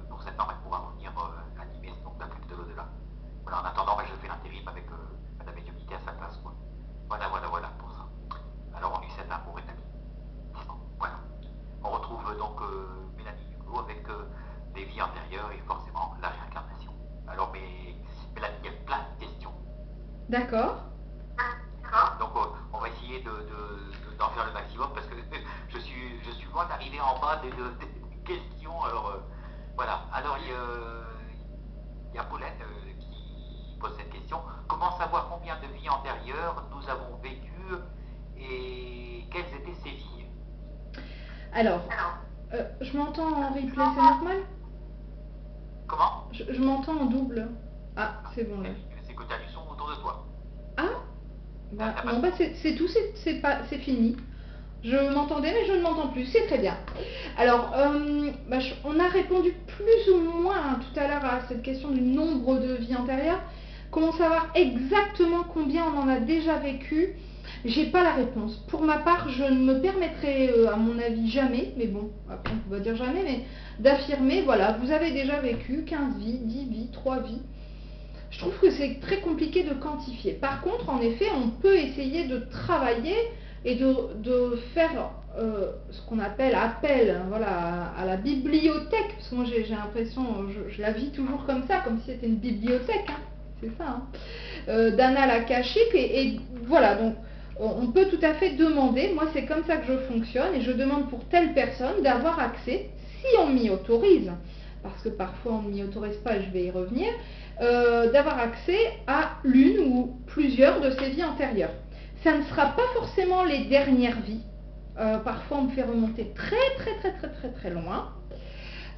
pour septembre elle pourra revenir animer donc la pub de l'au-delà. Voilà, en attendant, je fais l'intérim avec Madame Médiumnité à sa place, quoi. Voilà pour ça. Alors on lui cède l'amour et l'ami. Voilà. On retrouve donc Mélanie Hugo avec des vies antérieures et forcément la réincarnation. Alors Mélanie, il y a plein de questions. D'accord. Donc on va essayer d'en faire le maximum parce que je suis loin d'arriver en bas des questions. Alors voilà. Alors il y a Paulette qui pose cette question. Comment savoir combien de vies antérieures nous avons vécues et quelles étaient ces vies? Alors, je m'entends en replay, c'est normal? Comment? Je m'entends en double. Ah, c'est bon là. C'est que tu as du son autour de toi. Ah bah, non, bah c'est tout, c'est fini. Je m'entendais mais je ne m'entends plus, c'est très bien. Alors, on a répondu plus ou moins tout à l'heure à cette question du nombre de vies antérieures. Comment savoir exactement combien on en a déjà vécu? J'ai pas la réponse. Pour ma part, je ne me permettrai, à mon avis, jamais, mais bon, après on peut pas dire jamais, mais d'affirmer, voilà, vous avez déjà vécu 15 vies, 10 vies, 3 vies. Je trouve que c'est très compliqué de quantifier. Par contre, en effet, on peut essayer de travailler et de faire ce qu'on appelle appel, voilà, à la bibliothèque, parce que moi j'ai l'impression, je la vis toujours comme ça, comme si c'était une bibliothèque, hein, c'est ça, hein, d'annales akashiques, et voilà, donc on peut tout à fait demander, moi c'est comme ça que je fonctionne, et je demande pour telle personne d'avoir accès, si on m'y autorise, parce que parfois on ne m'y autorise pas et je vais y revenir, d'avoir accès à l'une ou plusieurs de ces vies antérieures. Ça ne sera pas forcément les dernières vies. Parfois, on me fait remonter très loin.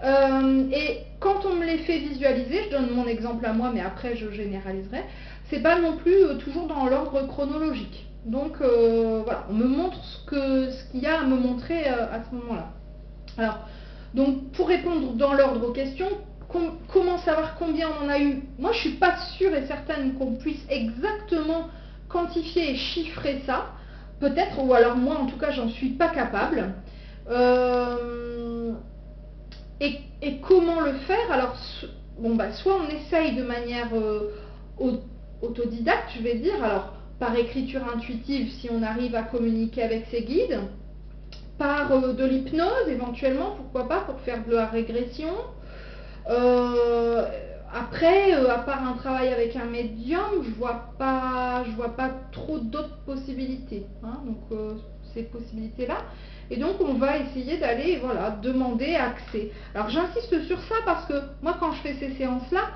Et quand on me les fait visualiser, je donne mon exemple à moi, mais après je généraliserai, c'est pas non plus toujours dans l'ordre chronologique. Donc voilà, on me montre ce qu'il y a à me montrer à ce moment-là. Alors, donc pour répondre dans l'ordre aux questions, comment savoir combien on en a eu? Moi, je suis pas sûre et certaine qu'on puisse exactement quantifier et chiffrer ça, peut-être, ou alors moi en tout cas j'en suis pas capable. Et comment le faire? Alors bon, soit on essaye de manière autodidacte, je vais dire, alors par écriture intuitive si on arrive à communiquer avec ses guides, par de l'hypnose éventuellement, pourquoi pas, pour faire de la régression. Après, à part un travail avec un médium, je vois pas trop d'autres possibilités, hein, donc ces possibilités-là. Et donc on va essayer d'aller, voilà, demander accès. Alors j'insiste sur ça parce que moi quand je fais ces séances-là,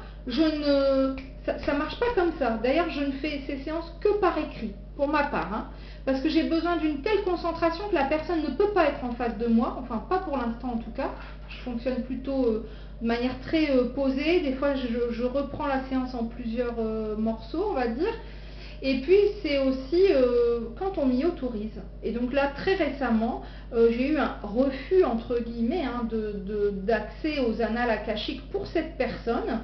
ça marche pas comme ça. D'ailleurs, je ne fais ces séances que par écrit, pour ma part, hein, parce que j'ai besoin d'une telle concentration que la personne ne peut pas être en face de moi, enfin pas pour l'instant en tout cas. Je fonctionne plutôt de manière très posée. Des fois, je reprends la séance en plusieurs morceaux, on va dire. Et puis c'est aussi quand on m'y autorise. Et donc là, très récemment, j'ai eu un refus, entre guillemets, hein, d'accès aux annales akashiques pour cette personne.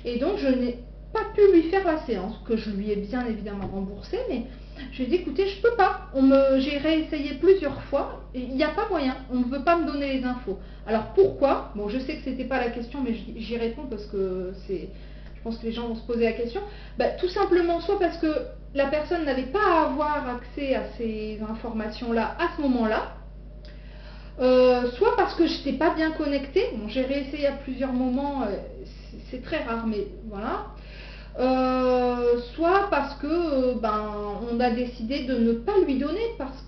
Et donc je n'ai pas pu lui faire la séance, que je lui ai bien évidemment remboursée, mais je lui ai dit, écoutez, je peux pas. J'ai réessayé plusieurs fois, il n'y a pas moyen, on ne veut pas me donner les infos. Alors pourquoi? Bon, je sais que c'était pas la question, mais j'y réponds parce que je pense que les gens vont se poser la question. Bah, tout simplement, soit parce que la personne n'avait pas à avoir accès à ces informations-là à ce moment-là, soit parce que je n'étais pas bien connectée. Bon, j'ai réessayé à plusieurs moments, c'est très rare, mais voilà. Soit parce que on a décidé de ne pas lui donner parce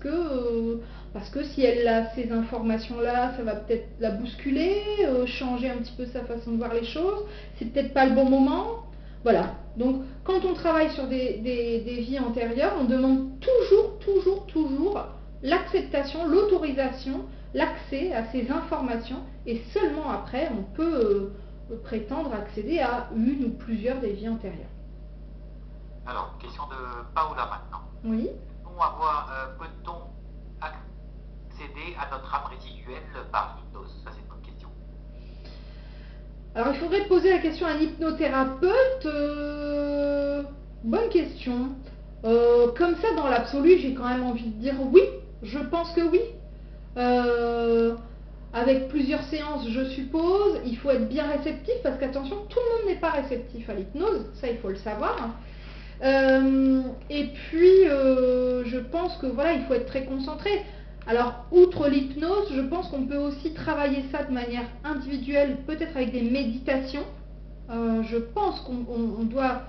que si elle a ces informations-là, ça va peut-être la bousculer, changer un petit peu sa façon de voir les choses, c'est peut-être pas le bon moment. Voilà. Donc quand on travaille sur des vies antérieures, on demande toujours l'acceptation, l'autorisation, l'accès à ces informations, et seulement après on peut prétendre accéder à une ou plusieurs des vies antérieures. Alors, question de Paola maintenant. Oui. Peut-on accéder à notre âme résiduelle par l'hypnose? Ça, c'est une bonne question. Alors, il faudrait poser la question à un hypnothérapeute. Bonne question. Comme ça, dans l'absolu, j'ai quand même envie de dire oui. Je pense que oui. Avec plusieurs séances, je suppose, il faut être bien réceptif parce qu'attention, tout le monde n'est pas réceptif à l'hypnose, ça il faut le savoir. Et puis, je pense que voilà, il faut être très concentré. Alors, outre l'hypnose, je pense qu'on peut aussi travailler ça de manière individuelle, peut-être avec des méditations. Je pense qu'on doit,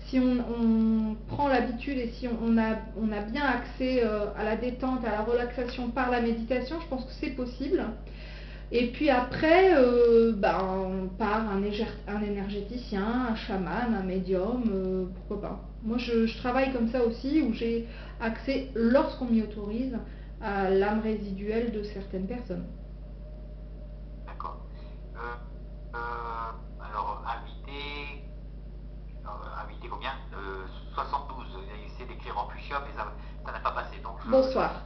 si on prend l'habitude et si on a bien accès à la détente, à la relaxation par la méditation, je pense que c'est possible. Et puis après, par un énergéticien, un chaman, un médium, pourquoi pas. Moi, je travaille comme ça aussi, où j'ai accès, lorsqu'on m'y autorise, à l'âme résiduelle de certaines personnes. D'accord. Alors, invité combien 72. J'ai essayé d'écrire en fuchsia, mais ça n'a pas passé. Donc Bonsoir.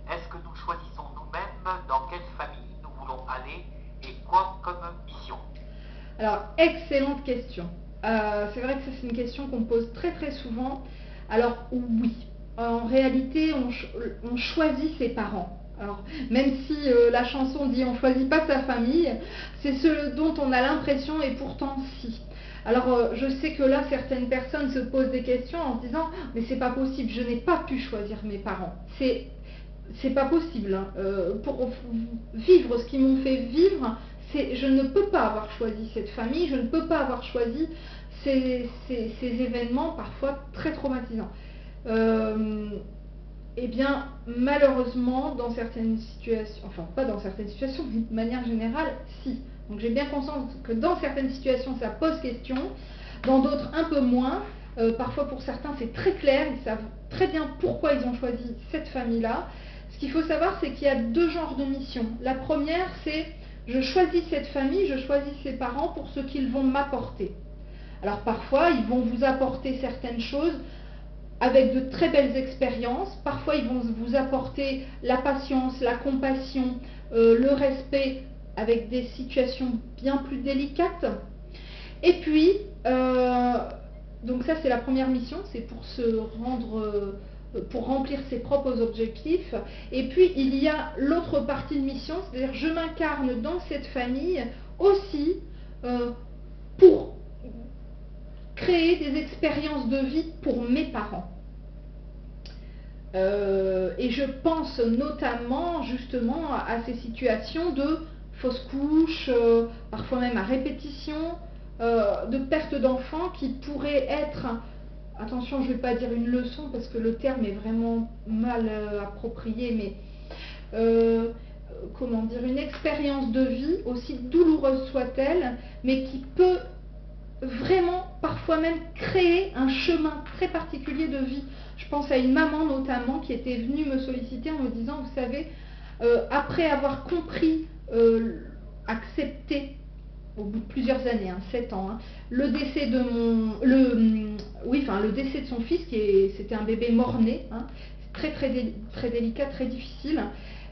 Est-ce que nous choisissons nous-mêmes dans quelle famille nous voulons aller et quoi comme mission? Alors, excellente question. C'est vrai que ça, c'est une question qu'on me pose très très souvent. Alors oui, en réalité, on choisit ses parents. Alors, même si la chanson dit on ne choisit pas sa famille, c'est ce dont on a l'impression, et pourtant si. Alors, je sais que là, certaines personnes se posent des questions en se disant mais c'est pas possible, je n'ai pas pu choisir mes parents. C'est pas possible. Hein. Pour vivre ce qu'ils m'ont fait vivre, je ne peux pas avoir choisi cette famille, je ne peux pas avoir choisi ces événements parfois très traumatisants. Eh bien, malheureusement, dans certaines situations, enfin pas dans certaines situations, mais de manière générale, si. Donc j'ai bien conscience que dans certaines situations, ça pose question, dans d'autres un peu moins. Parfois pour certains, c'est très clair, ils savent très bien pourquoi ils ont choisi cette famille-là. Ce qu'il faut savoir, c'est qu'il y a deux genres de missions. La première, c'est je choisis cette famille, je choisis ses parents pour ce qu'ils vont m'apporter. Alors parfois, ils vont vous apporter certaines choses avec de très belles expériences. Parfois, ils vont vous apporter la patience, la compassion, le respect avec des situations bien plus délicates. Et puis, donc ça c'est la première mission, c'est pour se rendre... pour remplir ses propres objectifs. Et puis il y a l'autre partie de mission, c'est-à-dire je m'incarne dans cette famille aussi pour créer des expériences de vie pour mes parents. Et je pense notamment justement à ces situations de fausses couches, parfois même à répétition, de perte d'enfants qui pourraient être... Attention, je ne vais pas dire une leçon parce que le terme est vraiment mal approprié, mais comment dire, une expérience de vie, aussi douloureuse soit-elle, mais qui peut vraiment parfois même créer un chemin très particulier de vie. Je pense à une maman notamment qui était venue me solliciter en me disant, vous savez, après avoir compris, accepté, au bout de plusieurs années, 7 ans, le décès de le décès de son fils, c'était un bébé mort-né, hein, très délicat, très difficile.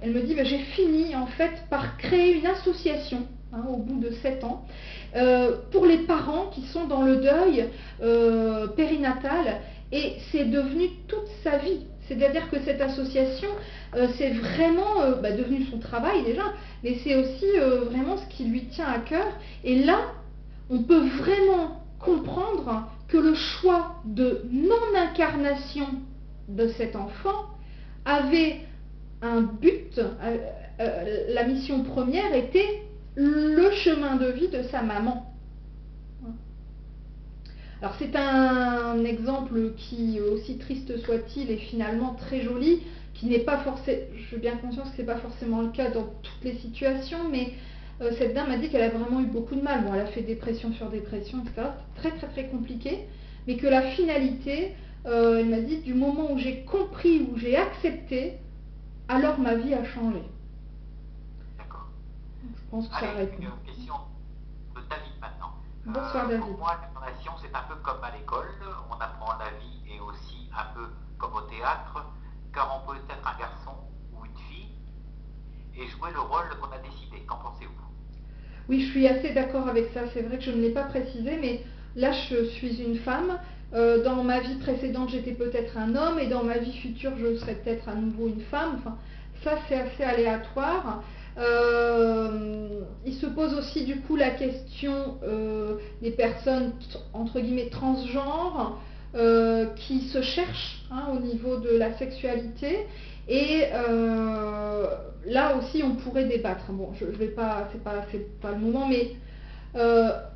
Elle me dit, j'ai fini en fait par créer une association, hein, au bout de 7 ans, pour les parents qui sont dans le deuil périnatal, et c'est devenu toute sa vie. C'est-à-dire que cette association, c'est vraiment devenu son travail déjà, mais c'est aussi vraiment ce qui lui tient à cœur. Et là, on peut vraiment comprendre que le choix de non-incarnation de cet enfant avait un but, la mission première était le chemin de vie de sa maman. Alors c'est un exemple qui, aussi triste soit-il, est finalement très joli, qui n'est pas forcément, je suis bien consciente que ce n'est pas forcément le cas dans toutes les situations, mais cette dame a dit qu'elle a vraiment eu beaucoup de mal. Bon, elle a fait dépression sur dépression, etc. C'est très compliqué, mais que la finalité, elle m'a dit, du moment où j'ai compris, où j'ai accepté, alors ma vie a changé. D'accord. Je pense que ça répond. Une question de David maintenant. Bonsoir David. Pour moi, l'incarnation, c'est un peu comme à l'école, on apprend la vie et aussi un peu comme au théâtre, car on peut être un garçon ou une fille et jouer le rôle qu'on a décidé. Qu'en pensez-vous? Oui, je suis assez d'accord avec ça. C'est vrai que je ne l'ai pas précisé, mais là, je suis une femme. Dans ma vie précédente, j'étais peut-être un homme, et dans ma vie future, je serai peut-être à nouveau une femme. Enfin, ça, c'est assez aléatoire. Il se pose aussi du coup la question des personnes entre guillemets transgenres qui se cherchent, hein, au niveau de la sexualité, et là aussi on pourrait débattre. Bon, je vais pas, c'est pas le moment, mais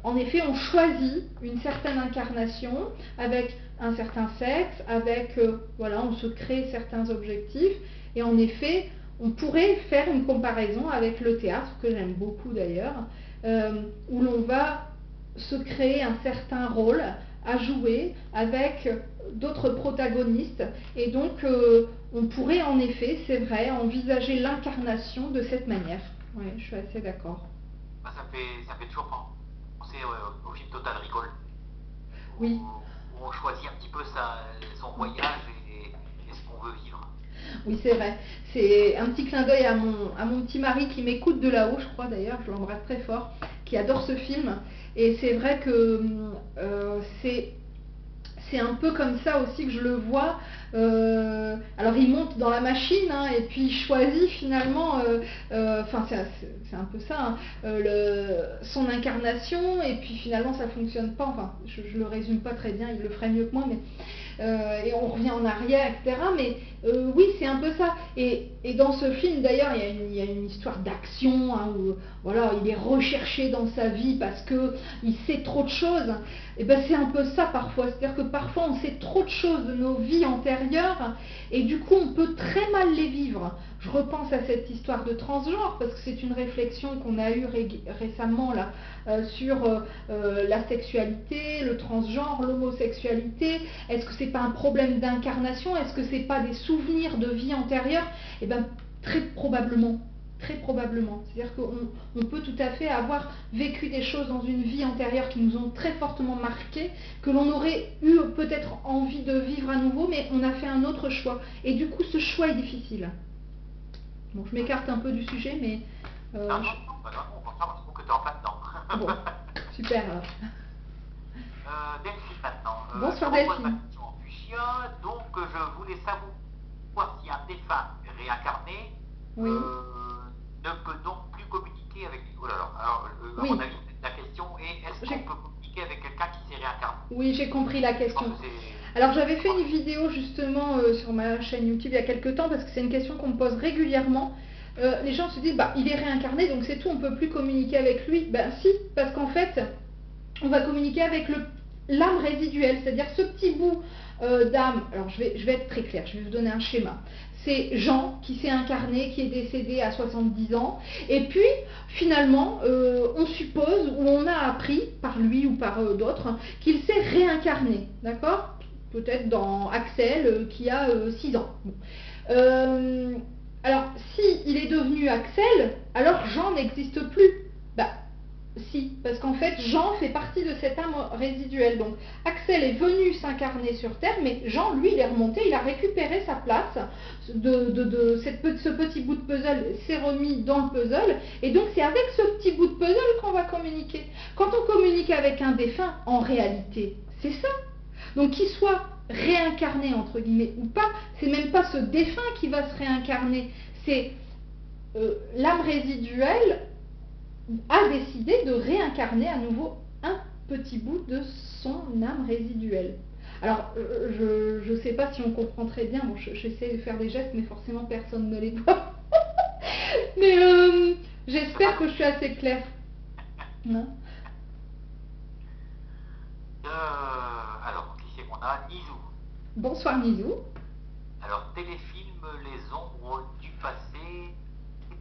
en effet on choisit une certaine incarnation avec un certain sexe, avec voilà, on se crée certains objectifs, et en effet on pourrait faire une comparaison avec le théâtre, que j'aime beaucoup d'ailleurs, où l'on va se créer un certain rôle à jouer avec d'autres protagonistes. Et donc, on pourrait en effet, c'est vrai, envisager l'incarnation de cette manière. Oui, je suis assez d'accord. Ça fait toujours penser au film Total Recall. Oui. Où on choisit un petit peu son voyage et ce qu'on veut vivre. Oui, c'est vrai. C'est un petit clin d'œil à mon petit mari qui m'écoute de là-haut, je crois d'ailleurs, je l'embrasse très fort, qui adore ce film. Et c'est vrai que c'est un peu comme ça aussi que je le vois. Alors il monte dans la machine, hein, et puis il choisit finalement, enfin c'est un peu ça, hein, son incarnation, et puis finalement ça fonctionne pas. Enfin, je le résume pas très bien, il le ferait mieux que moi, mais et on revient en arrière, etc. Mais oui, c'est un peu ça. Et dans ce film, d'ailleurs, il y a une histoire d'action, hein, où voilà, il est recherché dans sa vie parce qu'il sait trop de choses. Et ben c'est un peu ça parfois. C'est-à-dire que parfois on sait trop de choses de nos vies antérieures, et du coup on peut très mal les vivre. Je repense à cette histoire de transgenre parce que c'est une réflexion qu'on a eue récemment là, sur la sexualité, le transgenre, l'homosexualité. Est-ce que c'est pas un problème d'incarnation? Est-ce que c'est pas des souvenirs de vie antérieure? Eh bien, très probablement. Très probablement. C'est-à-dire qu'on peut tout à fait avoir vécu des choses dans une vie antérieure qui nous ont très fortement marqué, que l'on aurait eu peut-être envie de vivre à nouveau, mais on a fait un autre choix. Et du coup, ce choix est difficile. Bon, je m'écarte un peu du sujet, mais... non, au contraire, je trouve que tu es en plein dedans. Bon, super alors. Delphine maintenant. Bonsoir Delphine. Donc je voulais savoir si un défunt réincarné ne peut donc plus communiquer avec lui. Oh là là, alors à mon avis, la question est, est-ce qu'on peut communiquer avec quelqu'un qui s'est réincarné? Oui, j'ai compris la question. Alors j'avais fait une vidéo justement sur ma chaîne YouTube il y a quelques temps, parce que c'est une question qu'on me pose régulièrement. Les gens se disent, bah il est réincarné, donc c'est tout, on ne peut plus communiquer avec lui. Ben si, parce qu'en fait, on va communiquer avec l'âme résiduelle, c'est-à-dire ce petit bout d'âme. Alors je vais être très claire, je vais vous donner un schéma. C'est Jean qui s'est incarné, qui est décédé à 70 ans, et puis finalement on suppose, ou on a appris par lui ou par d'autres, qu'il s'est réincarné, d'accord? Peut-être dans Axel qui a 6 ans. Bon. Alors si il est devenu Axel, alors Jean n'existe plus. Bah, si, parce qu'en fait, Jean fait partie de cette âme résiduelle. Donc, Axel est venu s'incarner sur Terre, mais Jean, lui, il est remonté, il a récupéré sa place ce petit bout de puzzle, s'est remis dans le puzzle, et donc c'est avec ce petit bout de puzzle qu'on va communiquer. Quand on communique avec un défunt, en réalité, c'est ça. Donc, qu'il soit réincarné, entre guillemets, ou pas, c'est même pas ce défunt qui va se réincarner, c'est l'âme résiduelle a décidé de réincarner à nouveau un petit bout de son âme résiduelle. Alors, je ne sais pas si on comprend très bien, bon, j'essaie de faire des gestes, mais forcément personne ne les voit. Mais j'espère que je suis assez claire. Non alors, qui c'est qu'on a? Nizou. Bonsoir Nizou. Alors, téléfilm Les Ombres du Passé,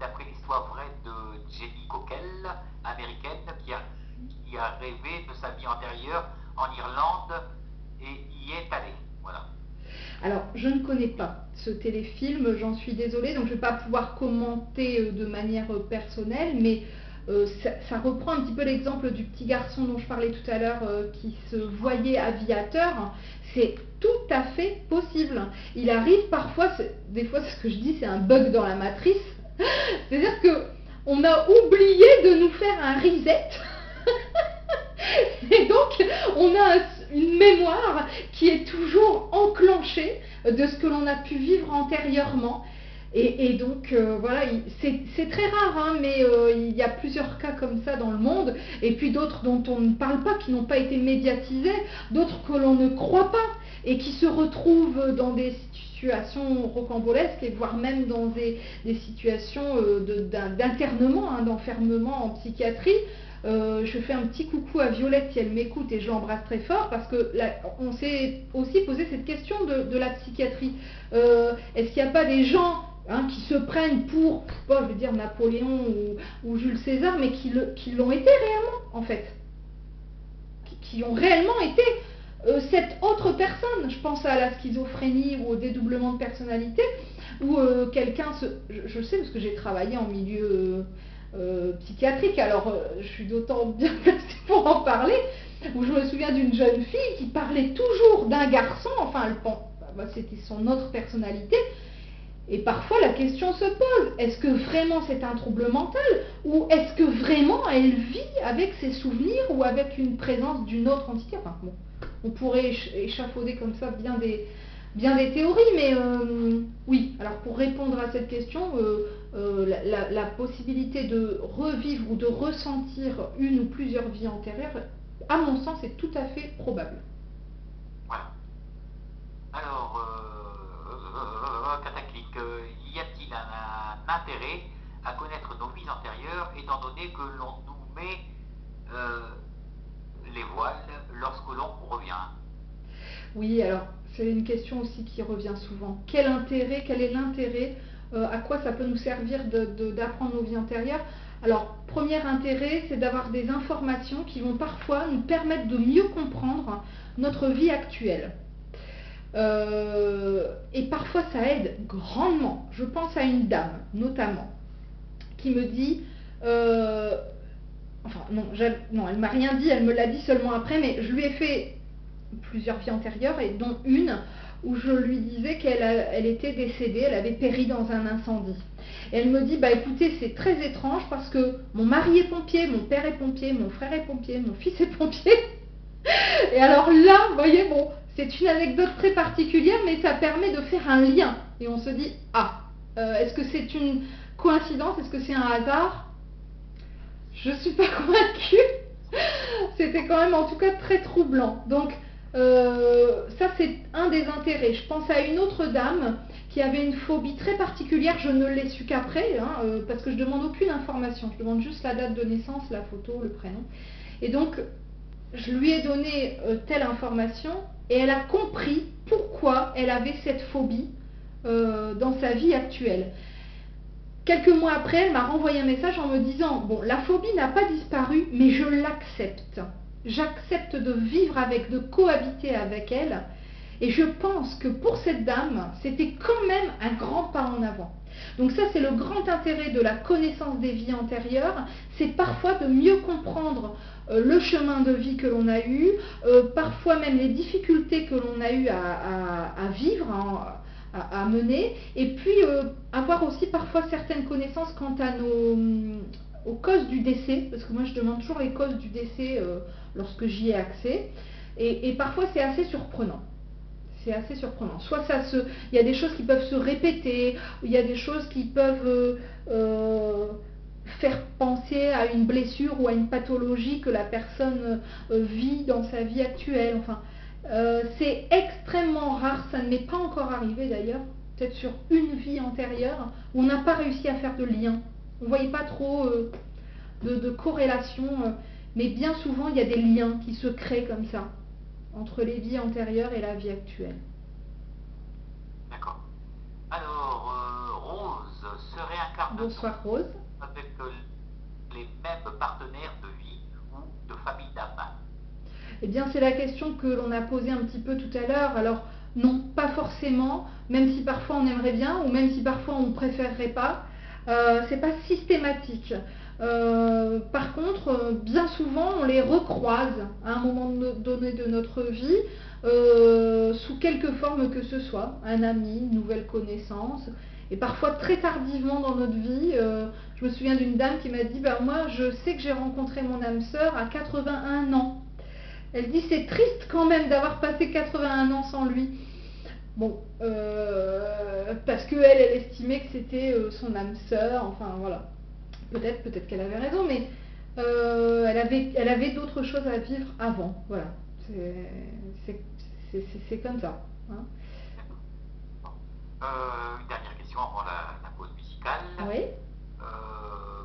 d'après l'histoire vraie de Jenny Cockell, américaine, qui a rêvé de sa vie antérieure en Irlande et y est allée. Voilà. Alors, je ne connais pas ce téléfilm, j'en suis désolée, donc je ne vais pas pouvoir commenter de manière personnelle, mais ça reprend un petit peu l'exemple du petit garçon dont je parlais tout à l'heure qui se voyait aviateur. C'est tout à fait possible. Il arrive parfois, des fois ce que je dis c'est un bug dans la matrice, c'est-à-dire qu'on a oublié de nous faire un reset et donc on a une mémoire qui est toujours enclenchée de ce que l'on a pu vivre antérieurement. Et donc voilà, c'est très rare, hein, mais il y a plusieurs cas comme ça dans le monde, et puis d'autres dont on ne parle pas, qui n'ont pas été médiatisés, d'autres que l'on ne croit pas, et qui se retrouvent dans des situations rocambolesques, et voire même dans des situations d'internement, hein, d'enfermement en psychiatrie. Je fais un petit coucou à Violette si elle m'écoute et je l'embrasse très fort parce que on s'est aussi posé cette question de la psychiatrie. Est-ce qu'il n'y a pas des gens qui se prennent pour, je veux dire Napoléon ou Jules César, mais qui l'ont été réellement en fait, qui ont réellement été cette autre personne. Je pense à la schizophrénie ou au dédoublement de personnalité, où quelqu'un je sais parce que j'ai travaillé en milieu psychiatrique, alors je suis d'autant bien placée pour en parler, où je me souviens d'une jeune fille qui parlait toujours d'un garçon, enfin c'était son autre personnalité, et parfois la question se pose, est-ce que vraiment c'est un trouble mental, ou est-ce que vraiment elle vit avec ses souvenirs ou avec une présence d'une autre entité? Enfin bon, on pourrait échafauder comme ça bien des théories, mais oui, alors pour répondre à cette question, la possibilité de revivre ou de ressentir une ou plusieurs vies antérieures, à mon sens, est tout à fait probable. Voilà. Alors, Cataclic, y a-t-il un intérêt à connaître nos vies antérieures, étant donné que l'on nous met les voiles lorsque l'on revient? Oui, alors c'est une question aussi qui revient souvent. Quel est l'intérêt, à quoi ça peut nous servir d'apprendre nos vies antérieures? Alors, premier intérêt, c'est d'avoir des informations qui vont parfois nous permettre de mieux comprendre notre vie actuelle. Et parfois ça aide grandement. Je pense à une dame, notamment, qui me dit... enfin, non, elle m'a rien dit, elle me l'a dit seulement après, mais je lui ai fait plusieurs vies antérieures, et dont une où je lui disais qu'elle était décédée, elle avait péri dans un incendie. Et elle me dit, bah écoutez, c'est très étrange parce que mon mari est pompier, mon père est pompier, mon frère est pompier, mon fils est pompier. Et alors là, vous voyez, bon, c'est une anecdote très particulière, mais ça permet de faire un lien. Et on se dit, est-ce que c'est une coïncidence? Est-ce que c'est un hasard? Je ne suis pas convaincue. C'était quand même en tout cas très troublant. Donc, ça c'est un des intérêts. Je pense à une autre dame qui avait une phobie très particulière, je ne l'ai su qu'après, parce que je demande aucune information, je demande juste la date de naissance, la photo, le prénom. Et donc, je lui ai donné telle information, et elle a compris pourquoi elle avait cette phobie dans sa vie actuelle. Quelques mois après, elle m'a renvoyé un message en me disant, bon, la phobie n'a pas disparu, mais je l'accepte. J'accepte de vivre avec, de cohabiter avec elle. Et je pense que pour cette dame, c'était quand même un grand pas en avant. Donc ça, c'est le grand intérêt de la connaissance des vies antérieures, c'est parfois de mieux comprendre le chemin de vie que l'on a eu, parfois même les difficultés que l'on a eu à vivre, à mener, et puis avoir aussi parfois certaines connaissances quant à aux causes du décès, parce que moi je demande toujours les causes du décès lorsque j'y ai accès, et parfois c'est assez surprenant. C'est assez surprenant. Soit il y a des choses qui peuvent se répéter, il y a des choses qui peuvent faire penser à une blessure ou à une pathologie que la personne vit dans sa vie actuelle. Enfin, c'est extrêmement rare, ça ne m'est pas encore arrivé d'ailleurs, peut-être sur une vie antérieure, où on n'a pas réussi à faire de lien. On ne voyait pas trop de corrélation, mais bien souvent il y a des liens qui se créent comme ça entre les vies antérieures et la vie actuelle. D'accord. Alors, Rose se réincarne. Bonsoir Rose. Avec les mêmes partenaires de vie ou de famille d'âme? Eh bien, c'est la question que l'on a posée un petit peu tout à l'heure. Alors, non, pas forcément, même si parfois on aimerait bien, ou même si parfois on ne préférerait pas. C'est pas systématique. Par contre, bien souvent, on les recroise à un moment donné de notre vie, sous quelque forme que ce soit, un ami, une nouvelle connaissance, et parfois très tardivement dans notre vie. Je me souviens d'une dame qui m'a dit, moi je sais que j'ai rencontré mon âme sœur à 81 ans. Elle dit, c'est triste quand même d'avoir passé 81 ans sans lui. Bon, parce qu'elle estimait que c'était son âme sœur, enfin voilà. Peut-être qu'elle avait raison, mais elle avait d'autres choses à vivre avant. Voilà, c'est comme ça. Hein. Une dernière question avant la pause musicale. Oui.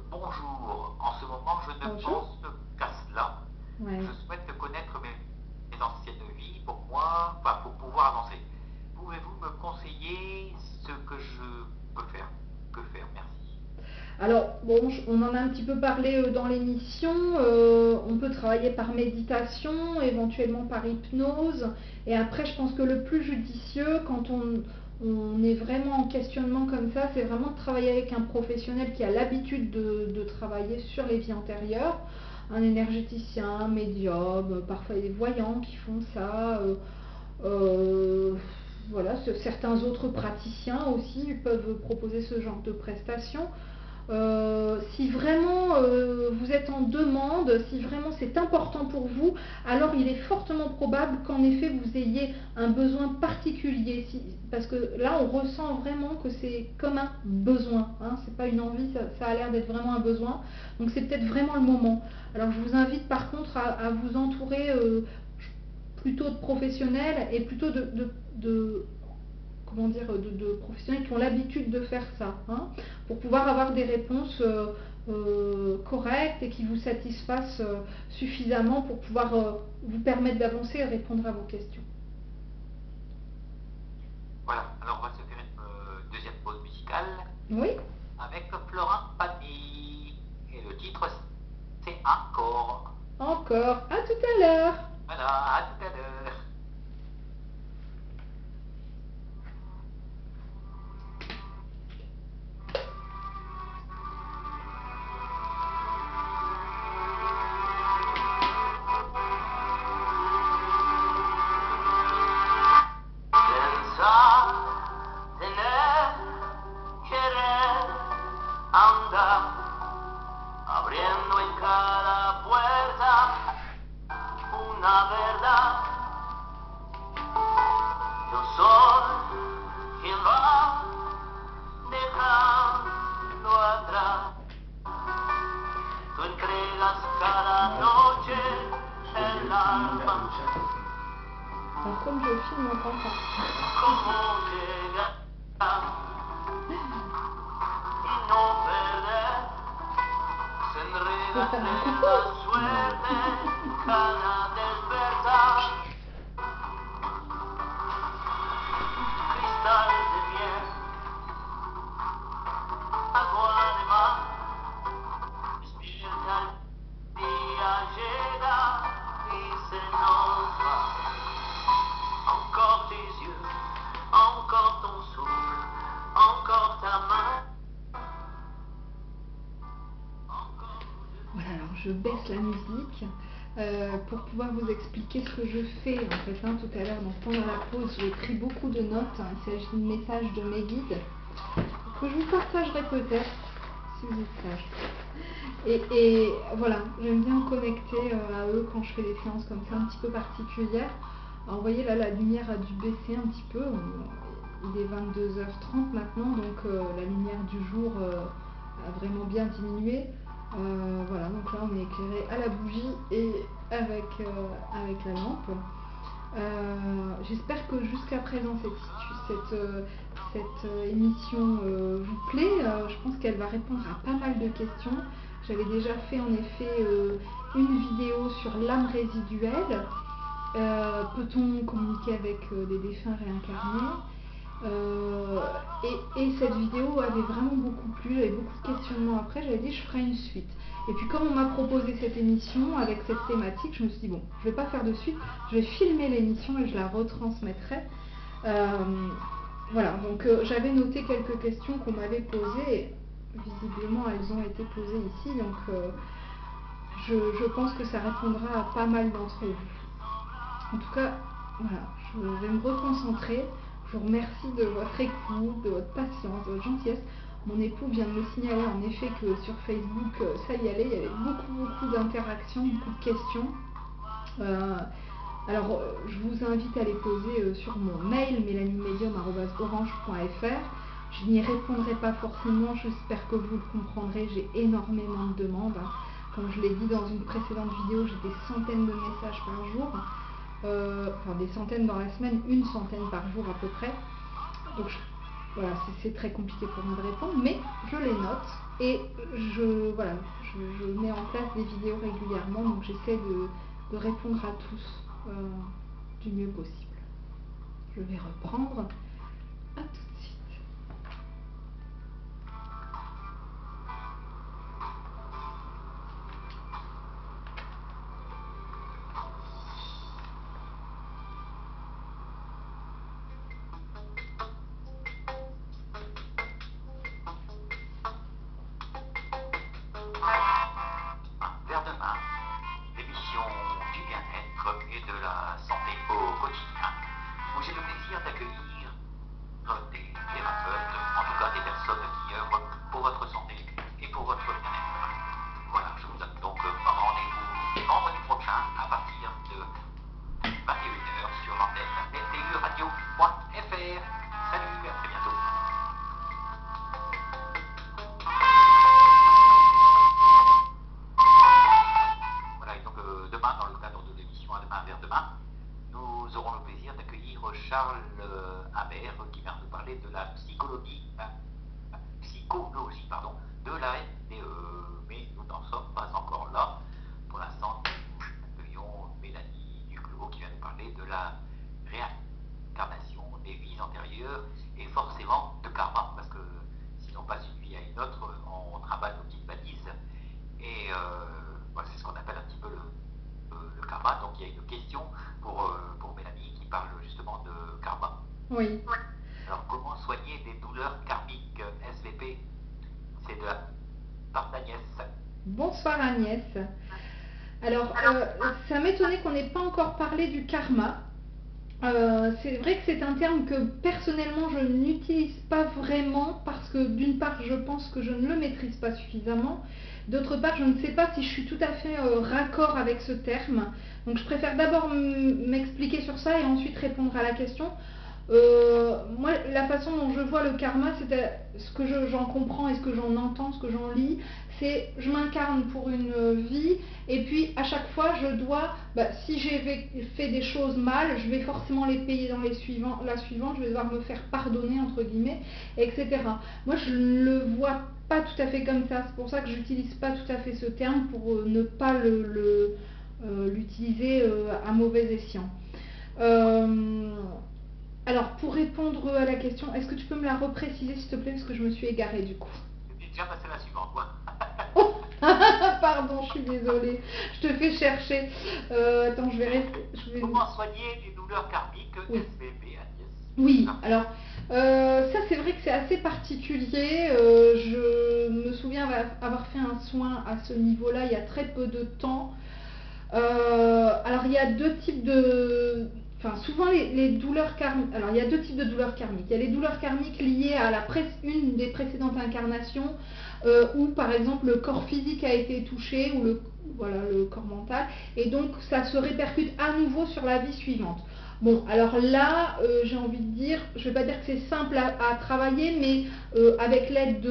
Bonjour, en ce moment je ne pense qu'à cela. Ouais. Je souhaite connaître mes anciennes vies pour pouvoir avancer. Pouvez-vous me conseiller ce que je peux faire? Que faire? Merci. Alors, bon, on en a un petit peu parlé dans l'émission, on peut travailler par méditation, éventuellement par hypnose, et après je pense que le plus judicieux, quand on est vraiment en questionnement comme ça, c'est vraiment de travailler avec un professionnel qui a l'habitude de travailler sur les vies antérieures, un énergéticien, un médium, parfois des voyants qui font ça, voilà, certains autres praticiens aussi peuvent proposer ce genre de prestations. Si vraiment vous êtes en demande, si vraiment c'est important pour vous, alors il est fortement probable qu'en effet vous ayez un besoin particulier, parce que là on ressent vraiment que c'est comme un besoin, hein, c'est pas une envie, ça a l'air d'être vraiment un besoin, donc c'est peut-être vraiment le moment. Alors je vous invite par contre à vous entourer plutôt de professionnels et plutôt de professionnels qui ont l'habitude de faire ça, hein, pour pouvoir avoir des réponses correctes et qui vous satisfassent suffisamment pour pouvoir vous permettre d'avancer et répondre à vos questions. Voilà, alors on va se faire une deuxième pause musicale. Oui. Avec Florent Pagny. Et le titre, c'est Encore. Encore. À tout à l'heure. Voilà, à tout à l'heure. Abriendo en cada puerta una verdad. Yo soy quien va dejando atrás. Tú entregas cada noche el alma. Alors comme je filme, on entend pas. Como llegar y no perder. Se enreda en la suerte cada despertar. Cristal de miel, agua de mar. Despierta el día, llega y se nos va. Encore des baisse la musique pour pouvoir vous expliquer ce que je fais en fait tout à l'heure. Donc pendant la pause, j'ai pris beaucoup de notes. Il s'agit de messages de mes guides que je vous partagerai peut-être si vous êtes sage. Et voilà, j'aime bien me connecter à eux quand je fais des séances comme ça un petit peu particulières. Alors, vous voyez là, la lumière a dû baisser un petit peu. Il est 22h30 maintenant, donc la lumière du jour a vraiment bien diminué. Voilà, donc là on est éclairé à la bougie et avec la lampe. J'espère que jusqu'à présent cette émission vous plaît. Je pense qu'elle va répondre à pas mal de questions. J'avais déjà fait en effet une vidéo sur l'âme résiduelle. Peut-on communiquer avec des défunts réincarnés? Et cette vidéo avait vraiment beaucoup plu, j'avais beaucoup de questionnements après, j'avais dit je ferai une suite. Et puis comme on m'a proposé cette émission avec cette thématique, je me suis dit bon, je vais pas faire de suite, je vais filmer l'émission et je la retransmettrai. Voilà, donc j'avais noté quelques questions qu'on m'avait posées, et visiblement elles ont été posées ici, donc je pense que ça répondra à pas mal d'entre vous. En tout cas, voilà, je vais me reconcentrer. Je vous remercie de votre écoute, de votre patience, de votre gentillesse. Mon époux vient de me signaler en effet que sur Facebook, ça y allait, il y avait beaucoup d'interactions, beaucoup de questions. Alors, je vous invite à les poser sur mon mail, mélaniemedium@orange.fr. Je n'y répondrai pas forcément, j'espère que vous le comprendrez, j'ai énormément de demandes. Comme je l'ai dit dans une précédente vidéo, j'ai des centaines de messages par jour. Enfin des centaines dans la semaine, une centaine par jour à peu près. Donc voilà, c'est très compliqué pour moi de répondre, mais je les note et je mets en place des vidéos régulièrement, donc j'essaie de répondre à tous du mieux possible. Je vais reprendre. À tout de suite. Vers demain, l'émission du bien-être et de la santé au quotidien, où j'ai le plaisir d'accueillir des thérapeutes, en tout cas des personnes qui œuvrent pour votre santé et pour votre bien-être. Voilà, je vous donne donc rendez-vous vendredi prochain à partir de 21h sur l'antenne lturadio.fr. Salut, à très bientôt. Voilà, et donc demain, dans le cadre de l'émission À demain vers demain, nous aurons le plaisir d'accueillir Charles Habert qui vient nous parler de la psychologie de la NDE. Mais nous n'en sommes pas encore là. Pour l'instant, nous accueillons Mélanie Duclos qui vient nous parler de la réincarnation des vies antérieures et forcément de karma, parce que sinon pas une vie à une autre, on trimballe nos petites valises. Et voilà, c'est ce qu'on appelle un petit peu le karma. Donc il y a une question pour Mélanie qui parle justement de karma. Oui. Alors comment soigner des douleurs karmiques SVP? C'est de la part d'Agnès. Bonsoir Agnès. Alors, ça m'étonnait qu'on n'ait pas encore parlé du karma. C'est vrai que c'est un terme que personnellement je n'utilise pas vraiment parce que d'une part je pense que je ne le maîtrise pas suffisamment, d'autre part je ne sais pas si je suis tout à fait raccord avec ce terme, donc je préfère d'abord m'expliquer sur ça et ensuite répondre à la question. Moi, la façon dont je vois le karma, c'est ce que j'en comprends et ce que j'en entends, ce que j'en lis, c'est je m'incarne pour une vie et puis à chaque fois je dois, si j'ai fait des choses mal, je vais forcément les payer dans la suivante, je vais devoir me faire pardonner entre guillemets, etc. Moi je ne le vois pas tout à fait comme ça, c'est pour ça que j'utilise pas tout à fait ce terme pour ne pas l'utiliser à mauvais escient. Alors, pour répondre à la question, est-ce que tu peux me la repréciser s'il te plaît, parce que je me suis égarée du coup. J'ai déjà passé la suivante, moi. Oh pardon, je suis désolée, je te fais chercher. Attends, je vais... Comment soigner les douleurs karmiques SVP, Agnès? Oui, alors, Ça, c'est vrai que c'est assez particulier. Je me souviens avoir fait un soin à ce niveau-là il y a très peu de temps. Alors, il y a deux types de... Enfin, souvent, les douleurs karmiques... Alors, il y a deux types de douleurs karmiques. Il y a les douleurs karmiques liées à une des précédentes incarnations, où, par exemple, le corps physique a été touché, ou le corps mental, et donc ça se répercute à nouveau sur la vie suivante. Bon, alors là, j'ai envie de dire, je ne vais pas dire que c'est simple à travailler, mais avec l'aide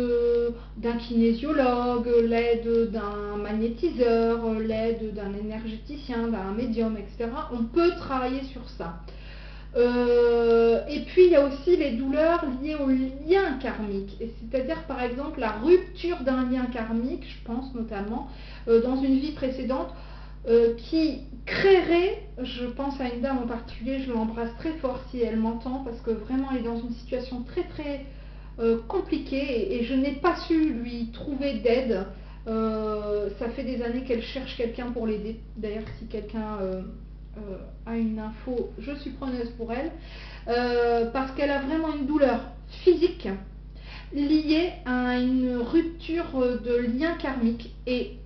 d'un kinésiologue, l'aide d'un magnétiseur, l'aide d'un énergéticien, d'un médium, etc., on peut travailler sur ça. Et puis, il y a aussi les douleurs liées aux liens karmiques, c'est-à-dire, par exemple, la rupture d'un lien karmique, je pense notamment, dans une vie précédente, qui créerait, je pense à une dame en particulier, je l'embrasse très fort si elle m'entend, parce que vraiment elle est dans une situation très très compliquée, et je n'ai pas su lui trouver d'aide. Ça fait des années qu'elle cherche quelqu'un pour l'aider. D'ailleurs, si quelqu'un a une info, je suis preneuse pour elle, parce qu'elle a vraiment une douleur physique liée à une rupture de lien karmique, et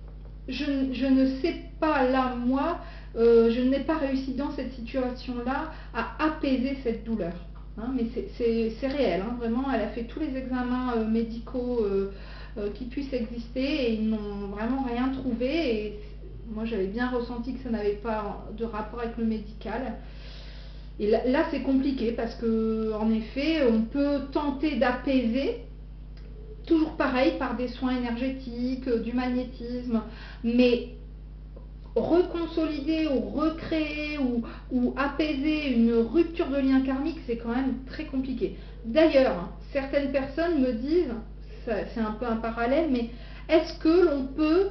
je ne sais pas là, moi, je n'ai pas réussi dans cette situation-là à apaiser cette douleur. Hein, mais c'est réel, hein, vraiment, elle a fait tous les examens médicaux qui puissent exister, et ils n'ont vraiment rien trouvé. Et moi, j'avais bien ressenti que ça n'avait pas de rapport avec le médical. Et là c'est compliqué, parce que en effet, on peut tenter d'apaiser, toujours pareil, par des soins énergétiques, du magnétisme, mais reconsolider ou recréer ou apaiser une rupture de lien karmique, c'est quand même très compliqué. D'ailleurs, certaines personnes me disent, c'est un peu un parallèle, mais est-ce que l'on peut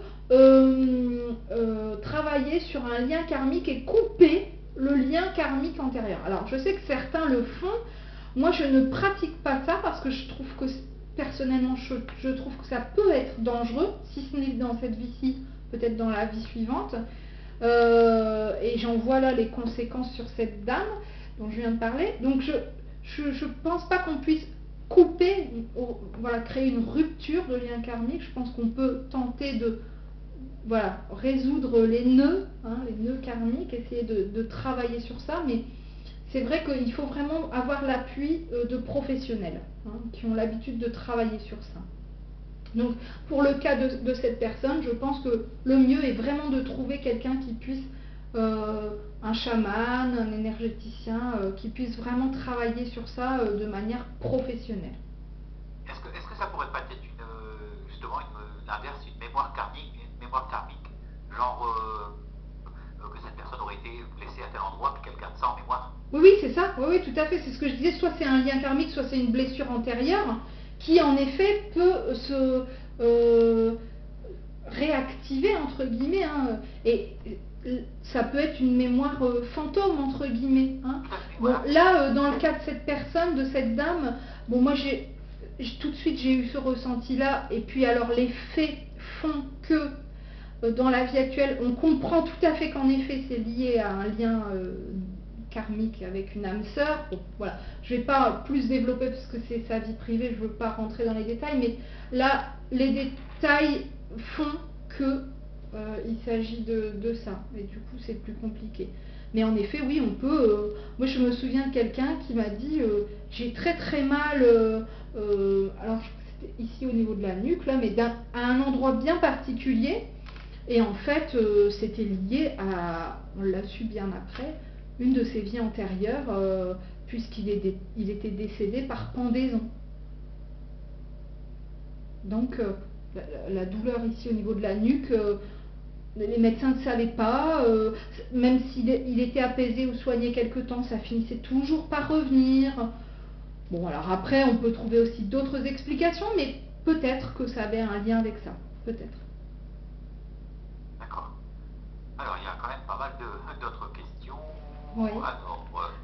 travailler sur un lien karmique et couper le lien karmique antérieur? Alors, je sais que certains le font. Moi, je ne pratique pas ça, parce que je trouve que, personnellement, je trouve que ça peut être dangereux, si ce n'est dans cette vie-ci, peut-être dans la vie suivante. Et j'en vois là les conséquences sur cette dame dont je viens de parler. Donc, je pense pas qu'on puisse couper, voilà, créer une rupture de lien karmique. Je pense qu'on peut tenter de, voilà, résoudre les nœuds, hein, les nœuds karmiques, essayer de travailler sur ça, mais c'est vrai qu'il faut vraiment avoir l'appui de professionnels, hein, qui ont l'habitude de travailler sur ça. Donc, pour le cas de cette personne, je pense que le mieux est vraiment de trouver quelqu'un qui puisse, un chaman, un énergéticien, qui puisse vraiment travailler sur ça de manière professionnelle. Est-ce que ça pourrait pas être justement l'inverse, une mémoire karmique, genre que cette personne aurait été blessée à tel endroit, puis qu'elle garde ça en mémoire? Oui, c'est ça, oui, tout à fait, c'est ce que je disais, soit c'est un lien karmique, soit c'est une blessure antérieure, qui en effet peut se réactiver, entre guillemets, hein, et ça peut être une mémoire fantôme, entre guillemets. Hein. Bon, là, dans le cas de cette personne, de cette dame, bon, moi tout de suite j'ai eu ce ressenti-là, et puis alors les faits font que dans la vie actuelle, on comprend tout à fait qu'en effet c'est lié à un lien karmique avec une âme sœur. Bon, voilà, je ne vais pas plus développer parce que c'est sa vie privée, je ne veux pas rentrer dans les détails, mais là, les détails font que il s'agit de ça, et du coup c'est plus compliqué. Mais en effet, oui, on peut... moi je me souviens de quelqu'un qui m'a dit j'ai très très mal, alors c'était ici au niveau de la nuque, là, mais à un endroit bien particulier, et en fait c'était lié à, on l'a su bien après, une de ses vies antérieures, puisqu'il était décédé par pendaison. Donc la douleur ici au niveau de la nuque, les médecins ne savaient pas, même s'il était apaisé ou soigné quelque temps, ça finissait toujours par revenir. Bon, alors après, on peut trouver aussi d'autres explications, mais peut-être que ça avait un lien avec ça, peut-être. D'accord. Alors, il y a quand même pas mal d'autres questions. Oui.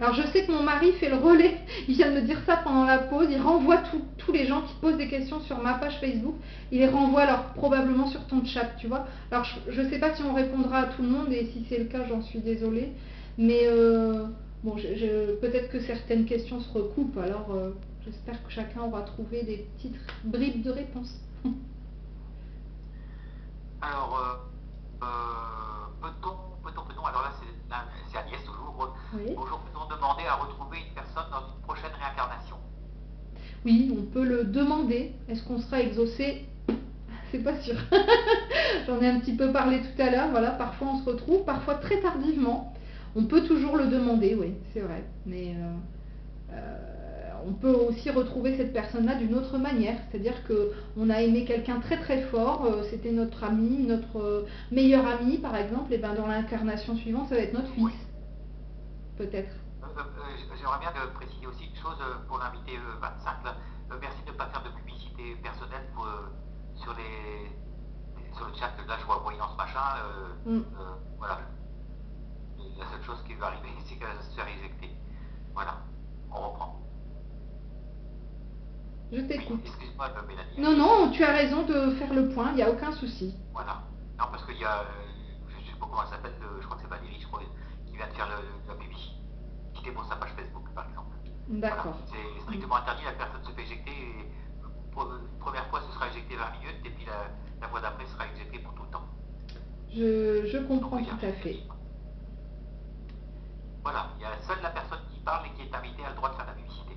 Alors, je sais que mon mari fait le relais, il vient de me dire ça pendant la pause, il renvoie tous les gens qui posent des questions sur ma page Facebook, il les renvoie alors probablement sur ton chat, tu vois. Alors, je ne sais pas si on répondra à tout le monde, et si c'est le cas, j'en suis désolée, mais bon, peut-être que certaines questions se recoupent, alors j'espère que chacun aura trouvé des petites bribes de réponses. Alors, peut-on, alors là c'est Agnès toujours, oui. Bonjour, peut-on demander à retrouver une personne dans une prochaine réincarnation? Oui, on peut le demander. Est-ce qu'on sera exaucé? C'est pas sûr. J'en ai un petit peu parlé tout à l'heure, voilà, parfois on se retrouve, parfois très tardivement. On peut toujours le demander, oui, c'est vrai. Mais on peut aussi retrouver cette personne-là d'une autre manière. C'est-à-dire qu'on a aimé quelqu'un très très fort, c'était notre ami, notre meilleur ami par exemple, et bien dans l'incarnation suivante, ça va être notre fils. Oui. Peut-être. J'aimerais bien de préciser aussi une chose pour l'invité 25. Là. Merci de ne pas faire de publicité personnelle sur le chat. Là, je vois voyance machin. Voilà. La seule chose qui va arriver, c'est qu'elle va se faire éjecter. Voilà. On reprend. Je t'écoute. Oui, excuse-moi, Mélanie. Non, non, tu as raison de faire le point, il n'y a aucun souci. Voilà. Non, parce qu'il y a, je ne sais pas comment elle s'appelle, je crois que c'est Valérie, je crois, qui vient de faire la publicité pour sa page Facebook, par exemple. D'accord. Voilà. C'est strictement interdit, la personne se fait éjecter, et une première fois, ce sera éjecté 20 minutes, et puis la fois d'après sera éjectée pour tout le temps. Je comprends. Donc, tout à fait. Voilà, il y a seule la personne qui parle et qui est invitée a le droit de faire la publicité.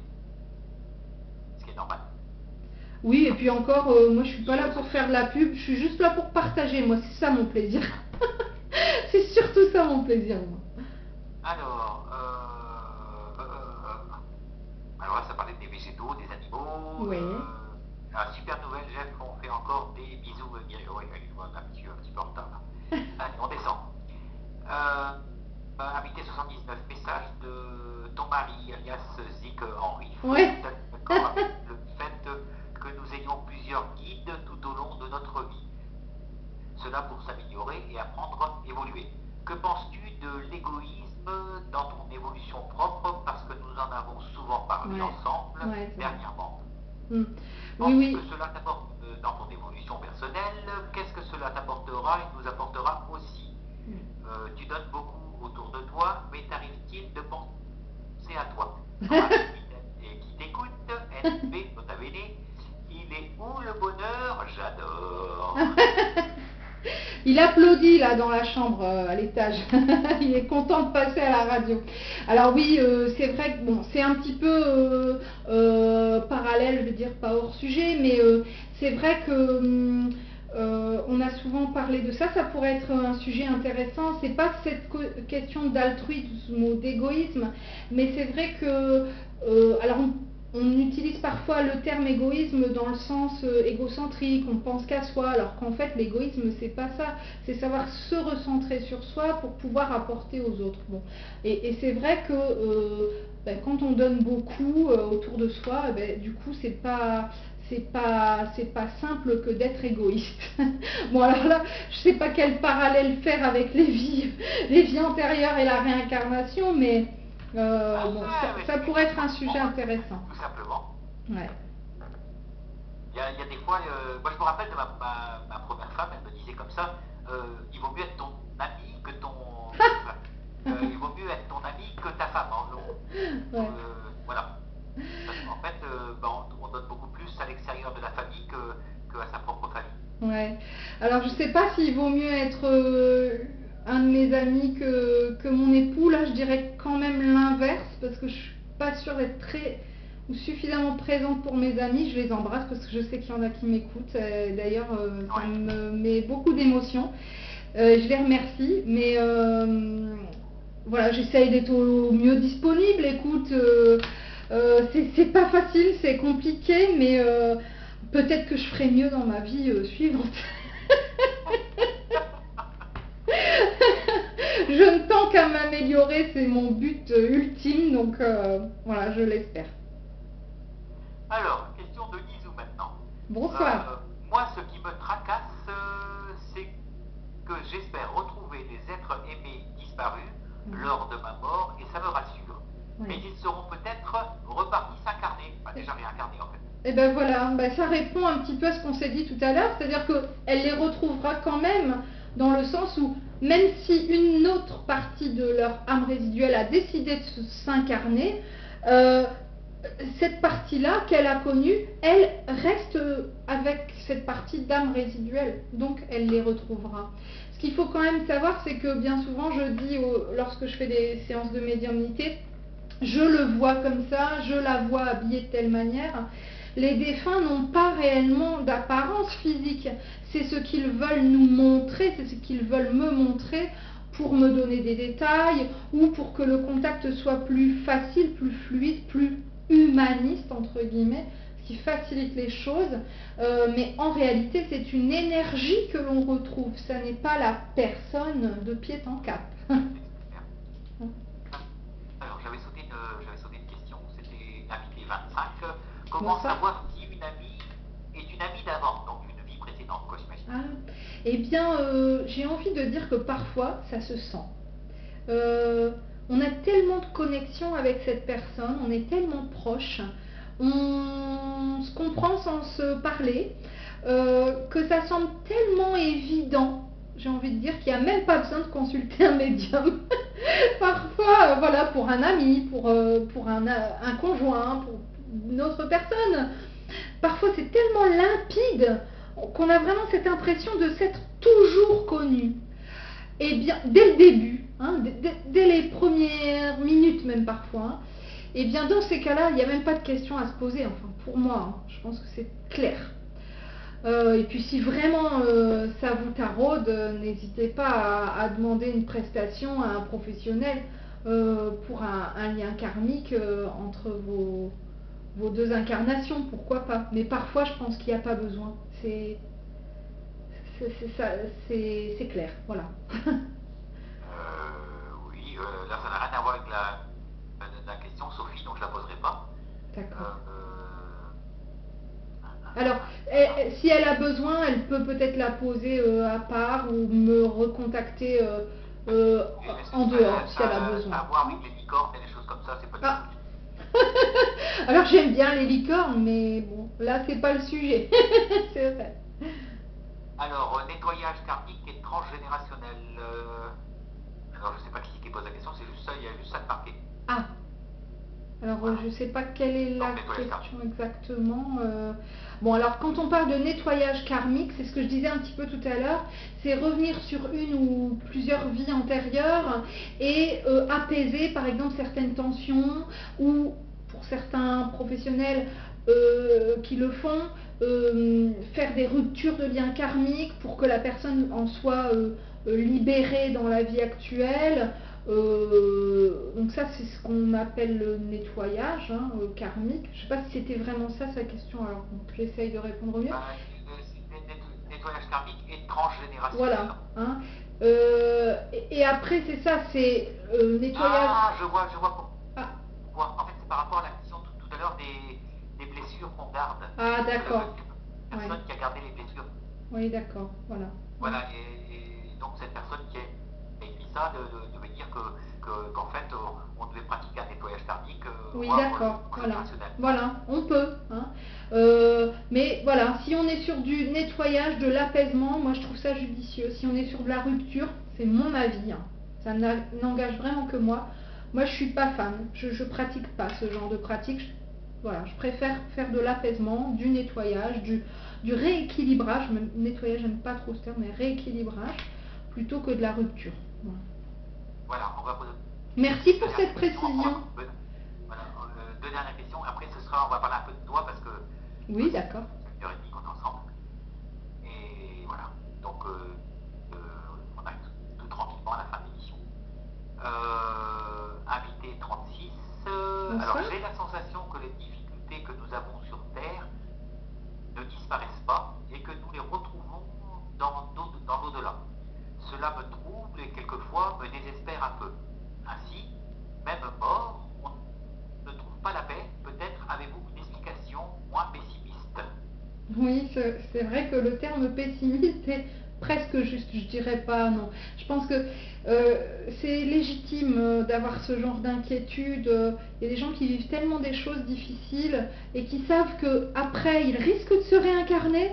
Ce qui est normal. Oui, et puis encore, moi je suis pas là pour faire de la pub, je suis juste là pour partager, moi c'est ça mon plaisir. C'est surtout ça mon plaisir, moi. Alors là ça parlait des végétaux, des animaux. Oui. Super nouvelle, Jeff, on fait encore des bisous. Oui, on est un petit peu en retard là. Allez, on descend. Invité 79, message de ton mari, alias Zik Henri. Oui. D'accord avec le fait que nous ayons plusieurs guides tout au long de notre vie. Cela pour s'améliorer et apprendre à évoluer. Que penses-tu de l'égoïsme dans ton évolution propre, parce que nous en avons souvent parlé ensemble dernièrement. Penses-tu que cela t'apporte dans ton évolution personnelle? Qu'est-ce que cela t'apportera et nous apportera aussi? Tu donnes beaucoup autour de toi, mais t'arrive-t-il de penser à toi? Et qui t'écoute, NP, nota bene, il est où le bonheur? J'adore. Il applaudit là dans la chambre à l'étage. Il est content de passer à la radio. Alors oui, c'est vrai que bon, c'est un petit peu parallèle, je veux dire pas hors sujet, mais c'est vrai que on a souvent parlé de ça. Ça pourrait être un sujet intéressant. C'est pas cette question d'altruisme ou d'égoïsme, mais c'est vrai que alors on utilise parfois le terme égoïsme dans le sens égocentrique, on pense qu'à soi, alors qu'en fait l'égoïsme c'est pas ça, c'est savoir se recentrer sur soi pour pouvoir apporter aux autres. Bon. Et c'est vrai que quand on donne beaucoup autour de soi, du coup c'est pas simple que d'être égoïste. Bon alors là, je sais pas quel parallèle faire avec les vies antérieures et la réincarnation, mais bon, ça pourrait être un sujet intéressant. Tout simplement. Ouais. Il y a des fois, moi je me rappelle de ma première femme, elle me disait comme ça, il vaut mieux être ton ami que ton... il vaut mieux être ton ami que ta femme. Hein, voilà. Parce qu'en fait, on donne beaucoup plus à l'extérieur de la famille qu'à sa propre famille. Ouais. Alors je sais pas s'il vaut mieux être un de mes amis que mon époux. Là je dirais quand même l'inverse, parce que je suis pas sûre d'être très ou suffisamment présente pour mes amis. Je les embrasse parce que je sais qu'il y en a qui m'écoutent. D'ailleurs ça me met beaucoup d'émotions. Je les remercie, mais voilà, j'essaye d'être au mieux disponible. Écoute, c'est pas facile, c'est compliqué, mais peut-être que je ferai mieux dans ma vie suivante. Je ne tends qu'à m'améliorer, c'est mon but ultime, donc voilà, je l'espère. Alors, question de Nizou maintenant. Bonsoir. Moi, ce qui me tracasse, c'est que j'espère retrouver des êtres aimés disparus lors de ma mort, et ça me rassure. Mais ils seront peut-être repartis s'incarner, déjà réincarnés en fait. Et ben voilà, ça répond un petit peu à ce qu'on s'est dit tout à l'heure, c'est-à-dire qu'elle les retrouvera quand même dans le sens où même si une autre partie de leur âme résiduelle a décidé de s'incarner, cette partie-là qu'elle a connue, elle reste avec cette partie d'âme résiduelle, donc elle les retrouvera. Ce qu'il faut quand même savoir, c'est que bien souvent, je dis, lorsque je fais des séances de médiumnité, je le vois comme ça, je la vois habillée de telle manière. Les défunts n'ont pas réellement d'apparence physique, c'est ce qu'ils veulent nous montrer, c'est ce qu'ils veulent me montrer pour me donner des détails ou pour que le contact soit plus facile, plus fluide, plus humaniste entre guillemets, ce qui facilite les choses, mais en réalité c'est une énergie que l'on retrouve, ça n'est pas la personne de pied en cap. Alors j'avais sauté une question, c'était invité 25. Comment savoir si une amie est une amie d'avant, donc une vie précédente, quoi, j'imagine. Eh bien, j'ai envie de dire que parfois ça se sent. On a tellement de connexion avec cette personne, on est tellement proche, on se comprend sans se parler, que ça semble tellement évident, j'ai envie de dire, qu'il n'y a même pas besoin de consulter un médium. Parfois, voilà, pour un ami, pour un conjoint, pour une autre personne, parfois c'est tellement limpide qu'on a vraiment cette impression de s'être toujours connu. Et bien, dès le début, dès les premières minutes même parfois, et bien dans ces cas-là, il n'y a même pas de question à se poser, enfin pour moi, je pense que c'est clair. Et puis si vraiment ça vous taraude, n'hésitez pas à demander une prestation à un professionnel pour un lien karmique entre vos deux incarnations, pourquoi pas. Mais parfois je pense qu'il n'y a pas besoin, c'est clair, voilà. Oui, là ça n'a rien à voir avec la question, Sophie, donc je la poserai pas. D'accord. Alors, si elle a besoin, elle peut peut-être la poser à part ou me recontacter en dehors si elle a besoin. Ça a à voir avec les licornes et des choses comme ça, c'est pas du tout. Alors j'aime bien les licornes, mais bon, là c'est pas le sujet. C'est vrai. Alors, nettoyage karmique et transgénérationnel. Alors, je sais pas qui pose la question, c'est juste ça, il y a juste ça de marqué. Ah. Alors, voilà. Je sais pas quelle est la question exactement. Bon, alors quand on parle de nettoyage karmique, c'est ce que je disais un petit peu tout à l'heure, c'est revenir sur une ou plusieurs vies antérieures et apaiser par exemple certaines tensions ou pour certains professionnels qui le font, faire des ruptures de liens karmiques pour que la personne en soit libérée dans la vie actuelle. Donc ça c'est ce qu'on appelle le nettoyage karmique. Je ne sais pas si c'était vraiment ça sa question, alors j'essaye de répondre au mieux. Nettoyage karmique et transgénérationnel. Voilà. Et après c'est ça, c'est nettoyage. Ah, je vois pourquoi. En fait c'est par rapport à la question tout à l'heure des blessures qu'on garde. Ah d'accord. Personne qui a gardé les blessures. Oui d'accord, voilà. Voilà, et donc cette personne qui a écrit ça devait dire qu'en fait on devait pratiquer un nettoyage karmique. Oui d'accord, voilà, on peut. Mais voilà, si on est sur du nettoyage, de l'apaisement, moi je trouve ça judicieux. Si on est sur de la rupture, c'est mon avis, ça n'engage vraiment que moi. Moi je suis pas fan, je pratique pas ce genre de pratique. Voilà, je préfère faire de l'apaisement, du nettoyage, du rééquilibrage. Nettoyage, j'aime pas trop ce terme, mais rééquilibrage, plutôt que de la rupture. Voilà, on va poser. Merci pour cette précision. Voilà, deux dernières questions. Après, on va parler un peu de toi parce que. Oui, d'accord. C'est une heure et demie qu'on est ensemble. Et voilà. Donc, on arrive tout tranquillement à la fin de l'émission. Invité 36. Alors, j'ai la sensation que les difficultés que nous avons sur Terre ne disparaissent pas et que nous les retrouvons dans l'au-delà. Cela me trouble et quelquefois me désespère un peu. Ainsi, même mort, on ne trouve pas la paix. Peut-être avez-vous une explication moins pessimiste. Oui, c'est vrai que le terme pessimiste est presque juste, je dirais pas non. Je pense que c'est légitime d'avoir ce genre d'inquiétude. Il y a des gens qui vivent tellement des choses difficiles et qui savent qu'après ils risquent de se réincarner.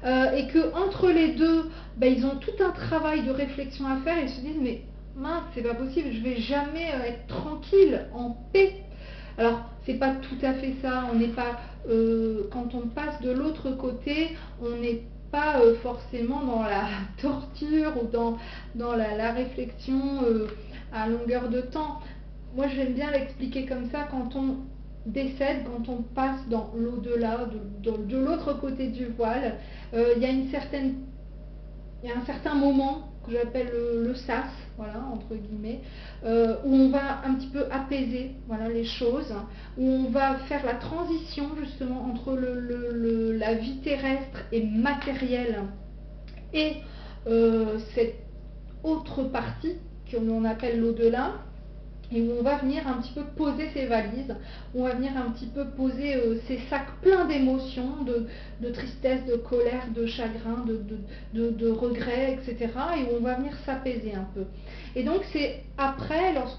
et que entre les deux, ben, ils ont tout un travail de réflexion à faire et ils se disent mais mince, c'est pas possible, je vais jamais être tranquille, en paix. Alors, c'est pas tout à fait ça, on n'est pas, quand on passe de l'autre côté, on n'est pas forcément dans la torture ou dans la réflexion à longueur de temps. Moi, j'aime bien l'expliquer comme ça, quand on décède, quand on passe dans l'au-delà, de l'autre côté du voile, il y a un certain moment que j'appelle le sas, voilà, entre guillemets, où on va un petit peu apaiser, voilà, les choses, où on va faire la transition justement entre la vie terrestre et matérielle et cette autre partie qu'on appelle l'au-delà, et où on va venir un petit peu poser ses valises, où on va venir un petit peu poser ses sacs pleins d'émotions, de tristesse, de colère, de chagrin, de regret, etc. Et où on va venir s'apaiser un peu. Et donc c'est après, alors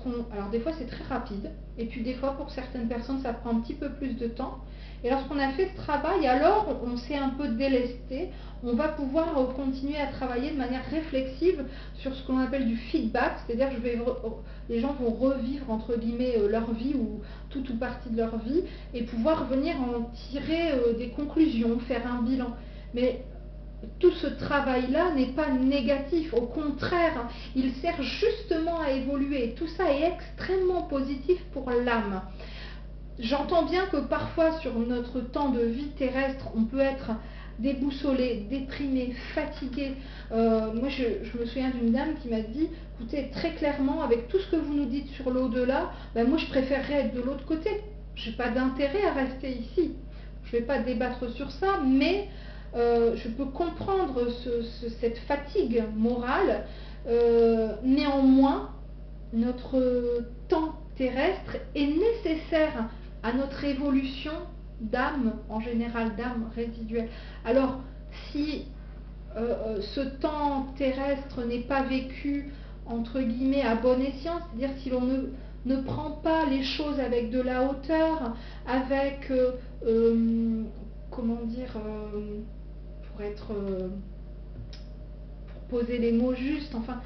des fois c'est très rapide, et puis des fois pour certaines personnes ça prend un petit peu plus de temps. Et lorsqu'on a fait ce travail, alors on s'est un peu délesté, on va pouvoir continuer à travailler de manière réflexive sur ce qu'on appelle du feedback, c'est-à-dire que les gens vont revivre entre guillemets leur vie ou toute ou partie de leur vie et pouvoir venir en tirer des conclusions, faire un bilan. Mais tout ce travail-là n'est pas négatif, au contraire, il sert justement à évoluer. Tout ça est extrêmement positif pour l'âme. J'entends bien que parfois sur notre temps de vie terrestre, on peut être déboussolé, déprimé, fatigué. Moi, je me souviens d'une dame qui m'a dit, écoutez, très clairement, avec tout ce que vous nous dites sur l'au-delà, ben moi, je préférerais être de l'autre côté. Je n'ai pas d'intérêt à rester ici. Je ne vais pas débattre sur ça, mais je peux comprendre cette fatigue morale. Néanmoins, notre temps terrestre est nécessaire à notre évolution d'âme, en général d'âme résiduelle. Alors, si ce temps terrestre n'est pas vécu, entre guillemets, à bon escient, c'est-à-dire si l'on ne prend pas les choses avec de la hauteur, avec, comment dire, pour poser les mots justes, enfin,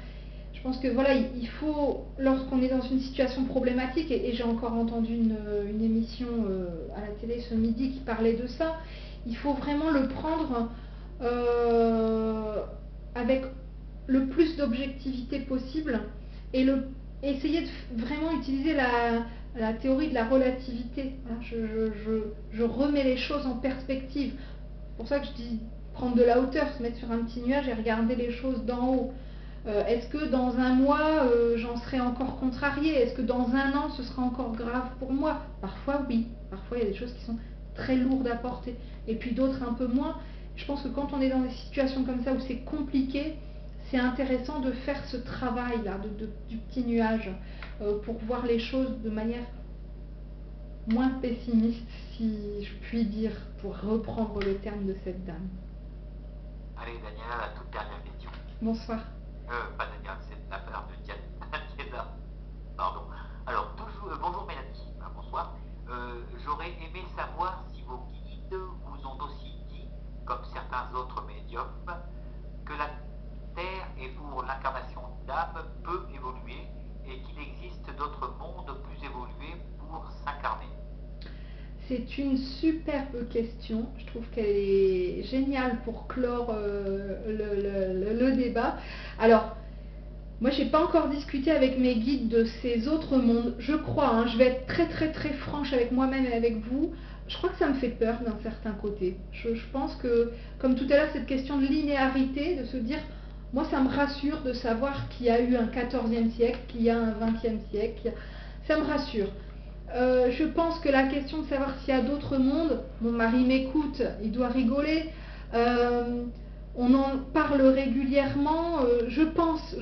je pense que voilà, il faut, lorsqu'on est dans une situation problématique, et j'ai encore entendu une émission à la télé ce midi qui parlait de ça, il faut vraiment le prendre avec le plus d'objectivité possible et essayer de vraiment utiliser la théorie de la relativité. Je remets les choses en perspective. C'est pour ça que je dis prendre de la hauteur, se mettre sur un petit nuage et regarder les choses d'en haut. Est-ce que dans un mois, j'en serai encore contrariée? Est-ce que dans un an, ce sera encore grave pour moi? Parfois, oui. Parfois, il y a des choses qui sont très lourdes à porter. Et puis d'autres un peu moins. Je pense que quand on est dans des situations comme ça où c'est compliqué, c'est intéressant de faire ce travail-là, du petit nuage, pour voir les choses de manière moins pessimiste, si je puis dire, pour reprendre le terme de cette dame. Allez, Daniela, la toute dernière question. Bonsoir. Pas Daniela, c'est la part de Diana. Pardon. Alors, bonjour Mélanie, bonsoir. J'aurais aimé savoir si vos guides vous ont aussi dit, comme certains autres médiums, que la Terre et pour l'incarnation d'âme peut évoluer et qu'il existe d'autres mondes plus évolués pour s'incarner. C'est une superbe question, je trouve qu'elle est géniale pour clore le débat. Alors, moi j'ai pas encore discuté avec mes guides de ces autres mondes, je crois, hein, je vais être très très très franche avec moi-même et avec vous, je crois que ça me fait peur d'un certain côté. Je pense que, comme tout à l'heure, cette question de linéarité, de se dire, moi ça me rassure de savoir qu'il y a eu un 14e siècle, qu'il y a un 20e siècle, ça me rassure. Je pense que la question de savoir s'il y a d'autres mondes, mon mari m'écoute, il doit rigoler, on en parle régulièrement, je pense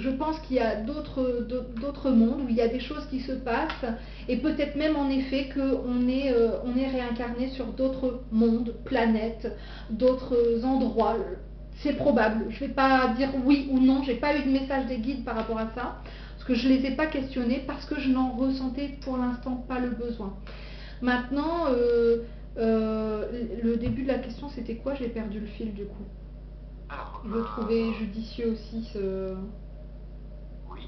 qu'il y a d'autres mondes où il y a des choses qui se passent, et peut-être même en effet qu'on est réincarné sur d'autres mondes, planètes, d'autres endroits. C'est probable, je ne vais pas dire oui ou non, je n'ai pas eu de message des guides par rapport à ça, parce que je ne les ai pas questionnés, parce que je n'en ressentais pour l'instant pas le besoin. Maintenant, le début de la question, c'était quoi? J'ai perdu le fil du coup. je trouvais judicieux aussi ce... Oui,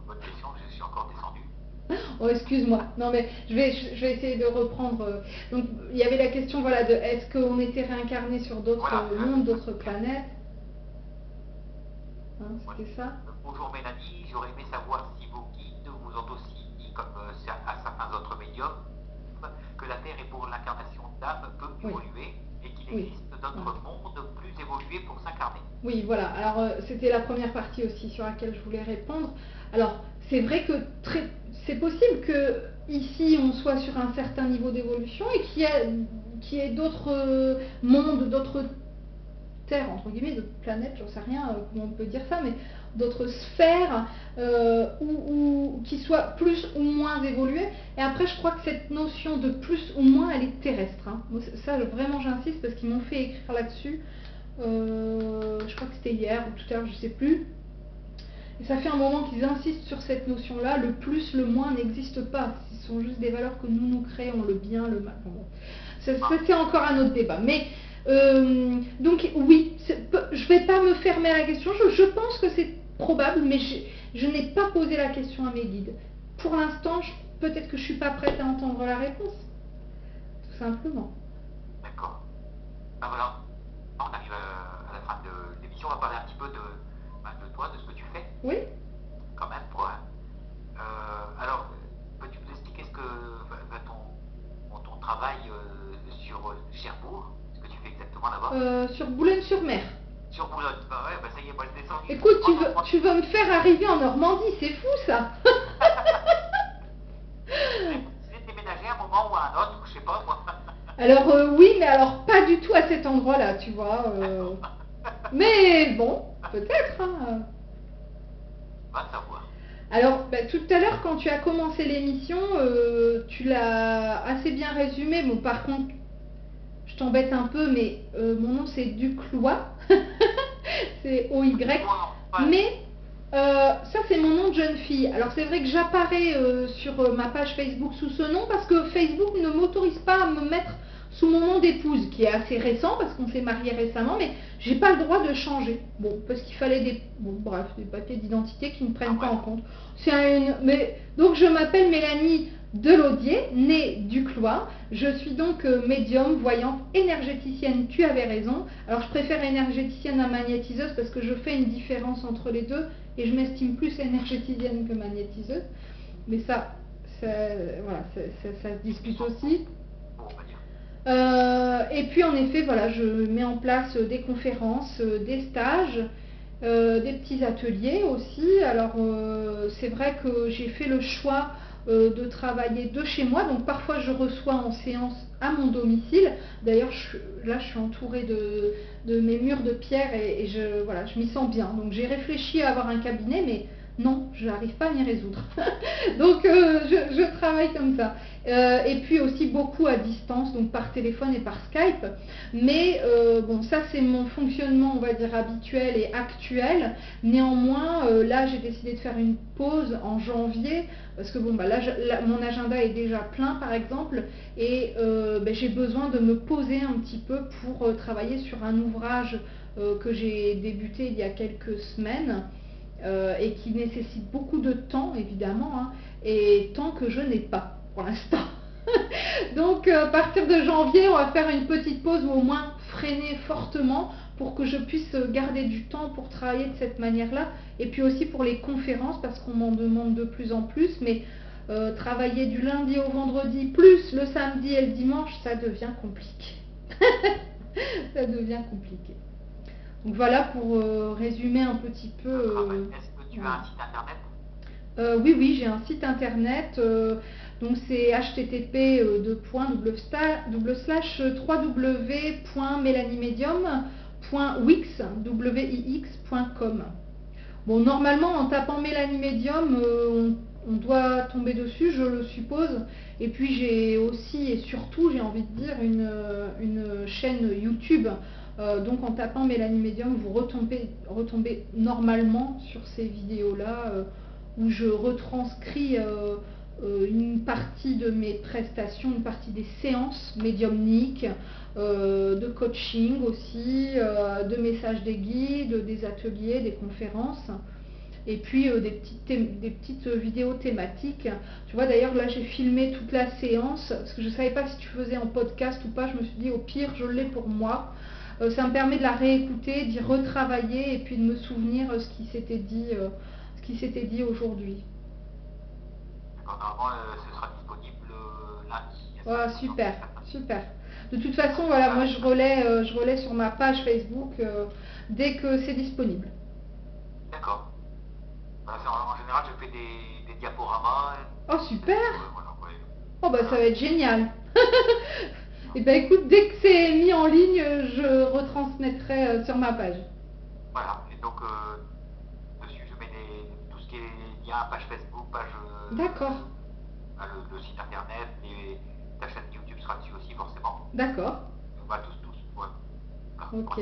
bonne question, je suis encore descendu. Oh, excuse-moi. Non, mais je vais essayer de reprendre. Donc, il y avait la question, voilà, de est-ce qu'on était réincarné sur d'autres mondes, d'autres planètes. Hein, c'était ça. Bonjour Mélanie, j'aurais aimé savoir si vos guides vous ont aussi dit, comme à certains autres médiums, que la Terre est pour l'incarnation d'âme peut évoluer et qu'il existe d'autres mondes plus évolués pour s'incarner. Oui, voilà. Alors, c'était la première partie aussi sur laquelle je voulais répondre. Alors, c'est vrai que c'est possible que ici on soit sur un certain niveau d'évolution et qu'il y ait d'autres mondes, d'autres terres, entre guillemets, d'autres planètes, j'en sais rien comment on peut dire ça, mais d'autres sphères qui soient plus ou moins évoluées. Et après, je crois que cette notion de plus ou moins, elle est terrestre. Hein. Ça, vraiment, j'insiste parce qu'ils m'ont fait écrire là-dessus. Je crois que c'était hier ou tout à l'heure, je sais plus. Et ça fait un moment qu'ils insistent sur cette notion-là, le plus, le moins n'existe pas. Ce sont juste des valeurs que nous créons, le bien, le mal. Bon. Ça c'est encore un autre débat. Mais donc oui, je ne vais pas me fermer à la question. Je pense que c'est probable, mais je n'ai pas posé la question à mes guides. Pour l'instant, peut-être que je ne suis pas prête à entendre la réponse. Tout simplement. D'accord. Ben voilà, on arrive à la fin de l'émission. On va parler un petit peu de toi, de ce que tu fais. Oui. Quand même, alors, peux-tu nous expliquer ton travail sur Cherbourg, ce que tu fais exactement là-bas? Sur Boulogne-sur-Mer. Sur Boulogne, ouais, ça y est, moi je descends. Écoute, tu veux me faire arriver en Normandie, c'est fou ça. Tu es déménagé à un moment ou à un autre, je sais pas moi. Alors oui, mais alors pas du tout à cet endroit-là, tu vois. Mais bon, peut-être. Hein. Va savoir. Alors, tout à l'heure, quand tu as commencé l'émission, tu l'as assez bien résumé. Bon, par contre, je t'embête un peu, mais mon nom c'est Duclois. C'est OY. Mais ça, c'est mon nom de jeune fille. Alors, c'est vrai que j'apparais sur ma page Facebook sous ce nom parce que Facebook ne m'autorise pas à me mettre sous mon nom d'épouse, qui est assez récent parce qu'on s'est marié récemment, mais j'ai pas le droit de changer. Bon, parce qu'il fallait des papiers d'identité qui ne prennent pas en compte. Donc je m'appelle Mélanie Delaudier, née Duclois. Je suis donc médium, voyante, énergéticienne, tu avais raison. Alors je préfère énergéticienne à magnétiseuse parce que je fais une différence entre les deux et je m'estime plus énergéticienne que magnétiseuse. Mais ça se discute aussi. Et puis en effet, voilà, je mets en place des conférences, des stages, des petits ateliers aussi. Alors c'est vrai que j'ai fait le choix de travailler de chez moi, donc parfois je reçois en séance à mon domicile. D'ailleurs là je suis entourée de mes murs de pierre et je m'y sens bien. Donc j'ai réfléchi à avoir un cabinet, mais non, je n'arrive pas à m'y résoudre. Donc je travaille comme ça. Et puis aussi beaucoup à distance, donc par téléphone et par Skype. Mais bon, ça c'est mon fonctionnement, on va dire, habituel et actuel. Néanmoins, là j'ai décidé de faire une pause en janvier, parce que bon, là, mon agenda est déjà plein par exemple, et j'ai besoin de me poser un petit peu pour travailler sur un ouvrage que j'ai débuté il y a quelques semaines. Et qui nécessite beaucoup de temps évidemment, hein, et temps que je n'ai pas pour l'instant. Donc à partir de janvier, on va faire une petite pause ou au moins freiner fortement pour que je puisse garder du temps pour travailler de cette manière-là, et puis aussi pour les conférences parce qu'on m'en demande de plus en plus, mais travailler du lundi au vendredi plus le samedi et le dimanche, ça devient compliqué. Ça devient compliqué. Donc voilà pour résumer un petit peu. Est-ce que tu as un site internet? Oui, j'ai un site internet. Donc c'est http://www.melaniemedium.wix.com. Bon, normalement en tapant Mélanie Medium, on doit tomber dessus, je le suppose. Et puis j'ai aussi et surtout, j'ai envie de dire, une chaîne YouTube. Donc en tapant Mélanie Medium, vous retombez normalement sur ces vidéos-là où je retranscris une partie de mes prestations, une partie des séances médiumniques, de coaching aussi, de messages des guides, des ateliers, des conférences. Et puis des petites vidéos thématiques. Tu vois, d'ailleurs, là, j'ai filmé toute la séance, parce que je ne savais pas si tu faisais en podcast ou pas. Je me suis dit, au pire, je l'ai pour moi. Ça me permet de la réécouter, d'y retravailler, et puis de me souvenir ce qui s'était dit aujourd'hui. Normalement, ce sera disponible lundi. Voilà, super, super. De toute façon, voilà, moi, je relais sur ma page Facebook dès que c'est disponible. D'accord. En général, je fais des diaporamas. Oh, super! Voilà, ouais. Oh, bah ça va être génial! Et ben écoute, dès que c'est mis en ligne, je retransmettrai sur ma page. Voilà, et donc dessus, je mets tout ce qui est lien, page Facebook, page... D'accord. Le site internet, ta chaîne YouTube sera dessus aussi, forcément. D'accord. On va tous, ouais. Voilà. Ok.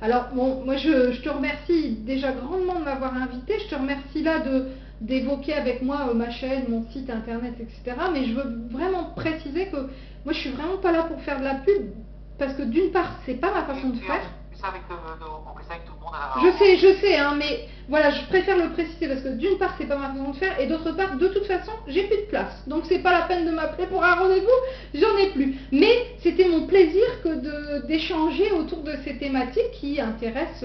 Alors, bon, moi je te remercie déjà grandement de m'avoir invité. Je te remercie là d'évoquer avec moi ma chaîne, mon site internet, etc. Mais je veux vraiment préciser que moi je suis vraiment pas là pour faire de la pub. Parce que d'une part, c'est pas ma façon de faire. On fait ça avec tout le monde. Je sais, hein, mais voilà, je préfère le préciser parce que d'une part, c'est pas ma façon de faire, et d'autre part, de toute façon, j'ai plus de place. Donc c'est pas la peine de m'appeler pour un rendez-vous, j'en ai plus. Mais c'était mon plaisir que d'échanger autour de ces thématiques qui intéressent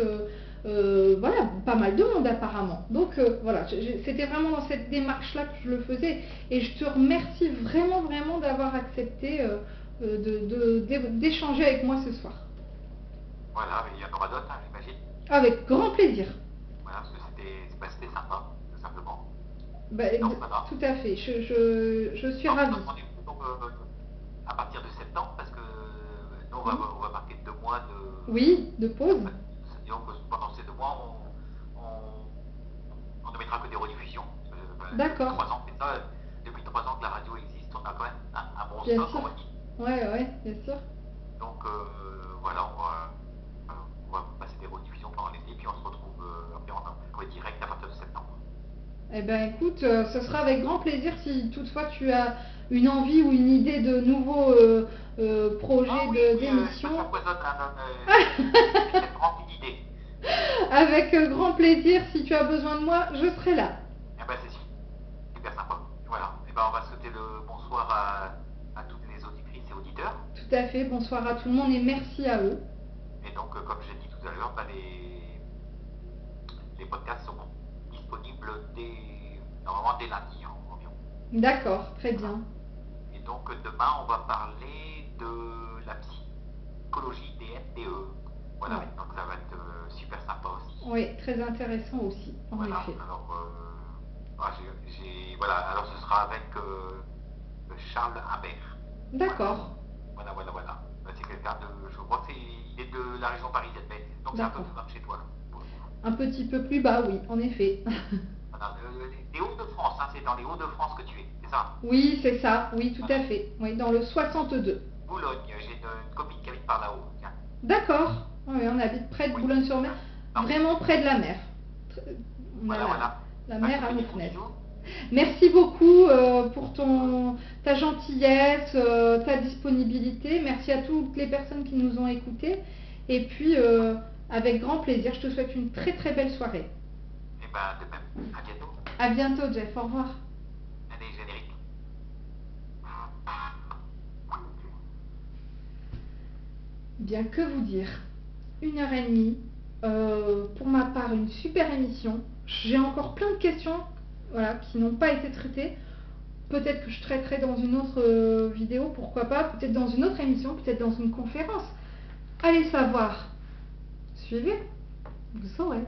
voilà, pas mal de monde apparemment. Donc voilà, c'était vraiment dans cette démarche-là que je le faisais, et je te remercie vraiment, vraiment d'avoir accepté d'échanger avec moi ce soir. Voilà, mais il y en aura d'autres, hein, j'imagine. Avec grand plaisir. Voilà, parce que c'était sympa, tout simplement. Bah, tout à fait, je suis ravie. Donc, à partir de septembre, parce que nous, on va marquer 2 mois de... Oui, de pause. Donc, pendant ces 2 mois, on ne mettra que des rediffusions. D'accord. Depuis 3 ans que la radio existe, on a quand même un bon bien stock, sûr. on va dire. Ouais, bien sûr. Donc, voilà, on va passer des rediffusions pendant l'été, puis on se retrouve pour les directs à partir de septembre. Eh bien écoute, ce sera avec grand plaisir si toutefois tu as une envie ou une idée de nouveaux projets d'émission. Ça foisonne cette grande idée. Avec grand plaisir, si tu as besoin de moi, je serai là. Eh ben c'est super sympa. Voilà, et ben on va souhaiter le bonsoir à toutes les auditrices et auditeurs. Tout à fait, bonsoir à tout le monde et merci à eux. Et donc, comme j'ai dit tout à l'heure, les podcasts seront disponibles normalement dès lundi environ. D'accord, très bien. Et donc, demain, on va parler de la psychologie des NDE. Voilà, ouais. Donc ça va être super sympa aussi. Oui, très intéressant aussi, en voilà, effet. Alors, voilà, alors ce sera avec Charles Imbert. D'accord. Voilà. C'est quelqu'un je crois qu'il est de la région parisienne, mais donc c'est un peu plus bas chez toi. Un petit peu plus bas, oui, en effet. Voilà, les Hauts-de-France, hein, c'est dans les Hauts-de-France que tu es, c'est ça? Oui, c'est ça, oui, tout à fait. Oui, dans le 62. Boulogne, j'ai une copine qui habite par là-haut. D'accord. Oui, on habite près de Boulogne-sur-Mer, vraiment près de la mer. Voilà. La mer à nos fenêtres. Merci beaucoup pour ta gentillesse, ta disponibilité. Merci à toutes les personnes qui nous ont écoutés. Et puis, avec grand plaisir, je te souhaite une très très belle soirée. Et ben, de même. À bientôt. À bientôt, Jeff. Au revoir. Allez, générique. Bien, que vous dire? 1h30. Pour ma part, une super émission. J'ai encore plein de questions. Voilà, qui n'ont pas été traitées. Peut-être que je traiterai dans une autre vidéo, pourquoi pas, peut-être dans une autre émission, peut-être dans une conférence. Allez savoir. Suivez, vous saurez.